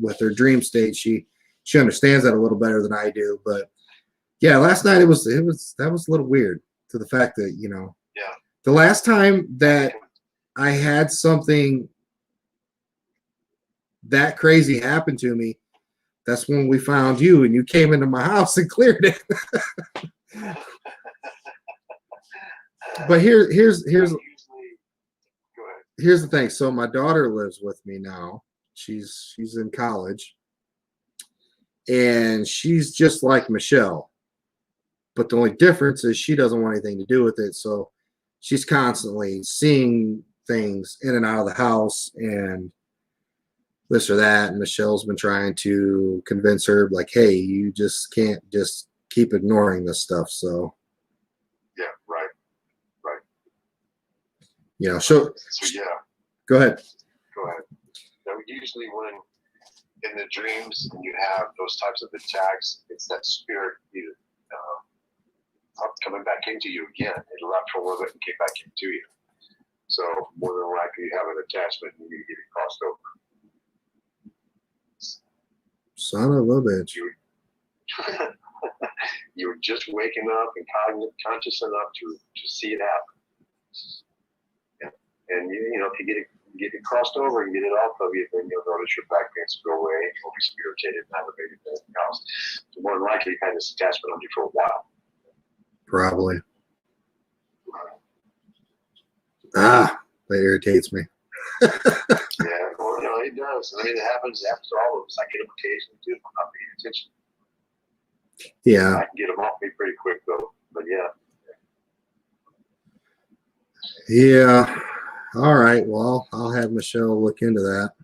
with her dream state, she understands that a little better than I do. But yeah, last night that was a little weird, to the fact that, yeah, the last time that I had something that crazy happen to me, that's when we found you and you came into my house and cleared it. But here's the thing. So my daughter lives with me now. She's in college, and she's just like Michelle, but the only difference is she doesn't want anything to do with it. So she's constantly seeing things in and out of the house and this or that. And Michelle's been trying to convince her, like, hey, you just can't just keep ignoring this stuff. So yeah, right. So yeah. Go ahead. Now, usually when in the dreams and you have those types of attacks, it's that spirit either coming back into you again. It left for a little bit and came back into you. So more than likely you have an attachment and you get it crossed over. Son of a bitch. You were just waking up and conscious enough to see it happen. And you know, if you get it crossed over and get it off of you, then you'll notice your back pains go away. You'll be spiritated and elevated and everything else. So more than likely, you had this attachment on you for a while. Probably. That irritates me. Yeah, well, no, it does. I mean, it happens to all of us. I get them occasionally too if I'm not paying attention. Yeah. I can get them off me pretty quick though. But yeah. Yeah. All right. Well, I'll have Michelle look into that.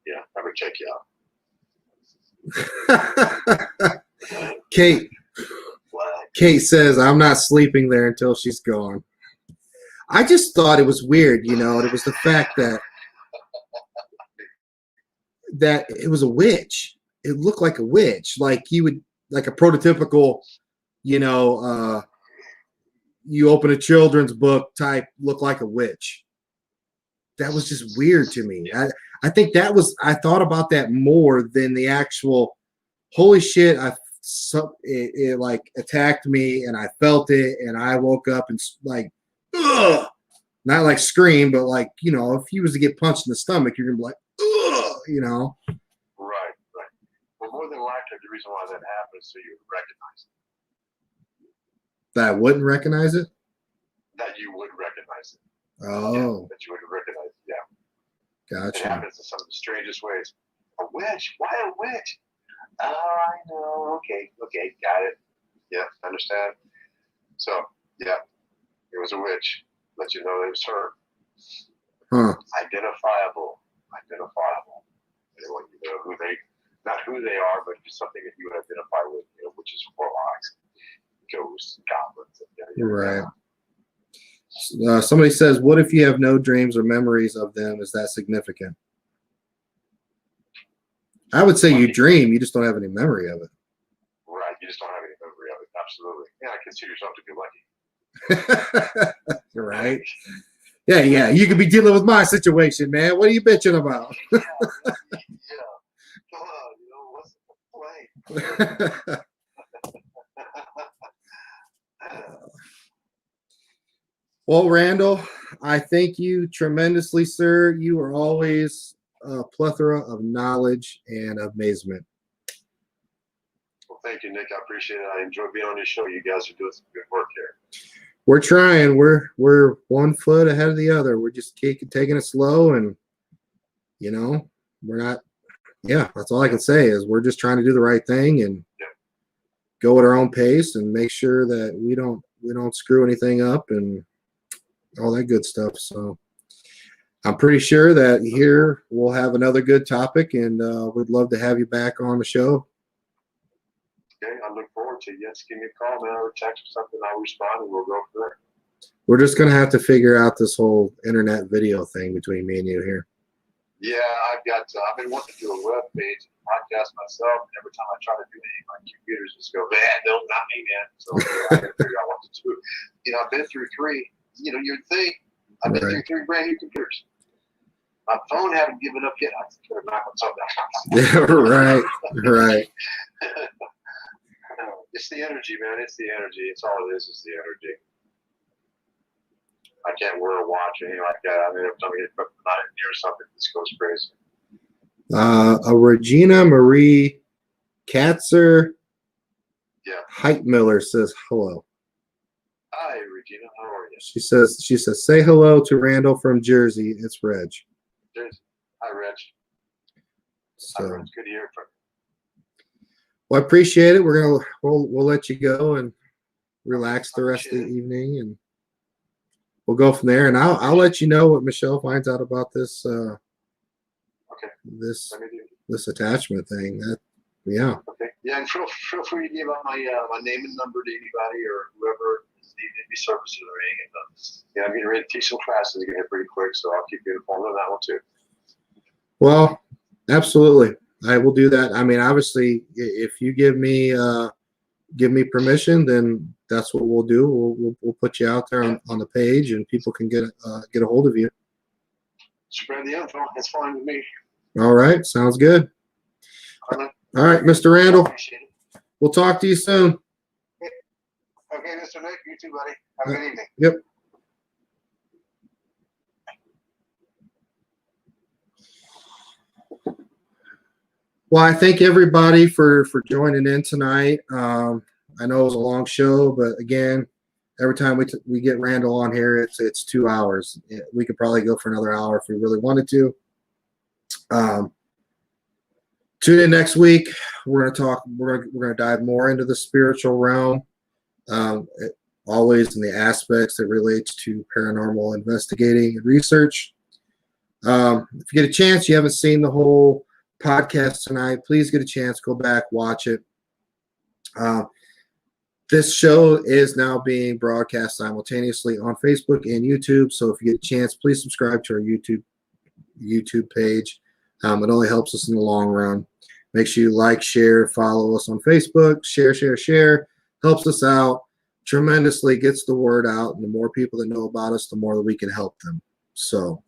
Yeah, have her check you out. Kate says, I'm not sleeping there until she's gone. I just thought it was weird, you know, and it was the fact that it was a witch. It looked like a witch, like you would, like a prototypical, you know, you open a children's book type, look like a witch. That was just weird to me. I think I thought about that more than the actual, holy shit, it like attacked me and I felt it and I woke up and like, ugh! Not like scream, but like, you know, if you was to get punched in the stomach, you're gonna be like, ugh! You know. Right. Well, more than likely, the reason why that happens, so you would recognize it. That I wouldn't recognize it? That you would recognize it. Oh. Yeah, that you would recognize it, yeah. Gotcha. It happens in some of the strangest ways. A witch? Why a witch? Oh, I know. Okay, got it. Yeah, understand. So, yeah, it was a witch. Let you know it was her. Huh. Identifiable. They want you to know not who they are, but something that you would identify with, you know, which is warlocks, ghosts, goblins. Right. Somebody says, what if you have no dreams or memories of them? Is that significant? I would say you dream, you just don't have any memory of it. Right, you just don't have any memory of it. Absolutely. Yeah, I consider yourself to be lucky. Right. Yeah. You could be dealing with my situation, man. What are you bitching about? Yeah. Come on, you know, what's the play? Well, Randall, I thank you tremendously, sir. You are always a plethora of knowledge and amazement. Well, thank you, Nick. I appreciate it. I enjoy being on your show. You guys are doing some good work here. We're trying. We're 1 foot ahead of the other. We're just taking it slow, and you know, we're not. Yeah, that's all I can say is we're just trying to do the right thing and go at our own pace and make sure that we don't screw anything up and all that good stuff. So I'm pretty sure that here we'll have another good topic, and we'd love to have you back on the show. Okay, I look forward to it. Yes, give me a call, man, or text or something. I'll respond, and we'll go from there. We're just going to have to figure out this whole internet video thing between me and you here. Yeah, I've been wanting to do a web page and podcast myself, and every time I try to do anything, my computers just go, man, no, not me, man. So I got to figure out what to do. You know, I've been through 3, you know, you'd think, I've been through 3 brand new computers. My phone haven't given up yet. I just put it back on something. Yeah, right. It's the energy, man. It's the energy. It's all it is. It's the energy. I can't wear a watch or anything like that. I mean, every time I get put near something, this goes crazy. A Regina Marie Katzer Heitmiller says hello. Hi, Regina. How are you? She says, say hello to Randall from Jersey. It's Reg. Jersey. Hi, Reg. So, Hi, Reg. Good to hear from you. Well, I appreciate it. We'll let you go and relax the rest of the evening, and we'll go from there. And I'll let you know what Michelle finds out about this. This attachment thing. Yeah. Okay. Yeah, and feel free to give out my name and number to anybody or whoever needs any services or anything. I'm getting ready to teach some classes again here pretty quick, so I'll keep you informed on that one too. Well, Absolutely. I will do that. I mean, obviously, if you give me permission, then that's what we'll do. We'll put you out there on the page, and people can get a hold of you. Spread the info. That's fine with me. All right, sounds good. All right, All right, Mr. Randall, appreciate it. we'll talk to you soon. Okay, Mr. Nick, you too, buddy. Have a good evening. Yep. Well, I thank everybody for joining in tonight. I know it was a long show, but again, every time we get Randall on here, it's 2 hours. We could probably go for another hour if we really wanted to. Tune in next week. We're going to talk. We're going to dive more into the spiritual realm, always in the aspects that relates to paranormal investigating and research. If you get a chance, you haven't seen the whole podcast tonight, please get a chance, go back, watch it. This show is now being broadcast simultaneously on Facebook and YouTube. So if you get a chance, please subscribe to our YouTube page. It only helps us in the long run. Make sure you like, share, follow us on Facebook. Share. Helps us out tremendously, gets the word out. And the more people that know about us, the more that we can help them. So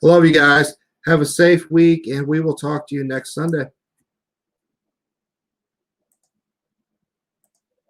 I love you guys. Have a safe week, and we will talk to you next Sunday.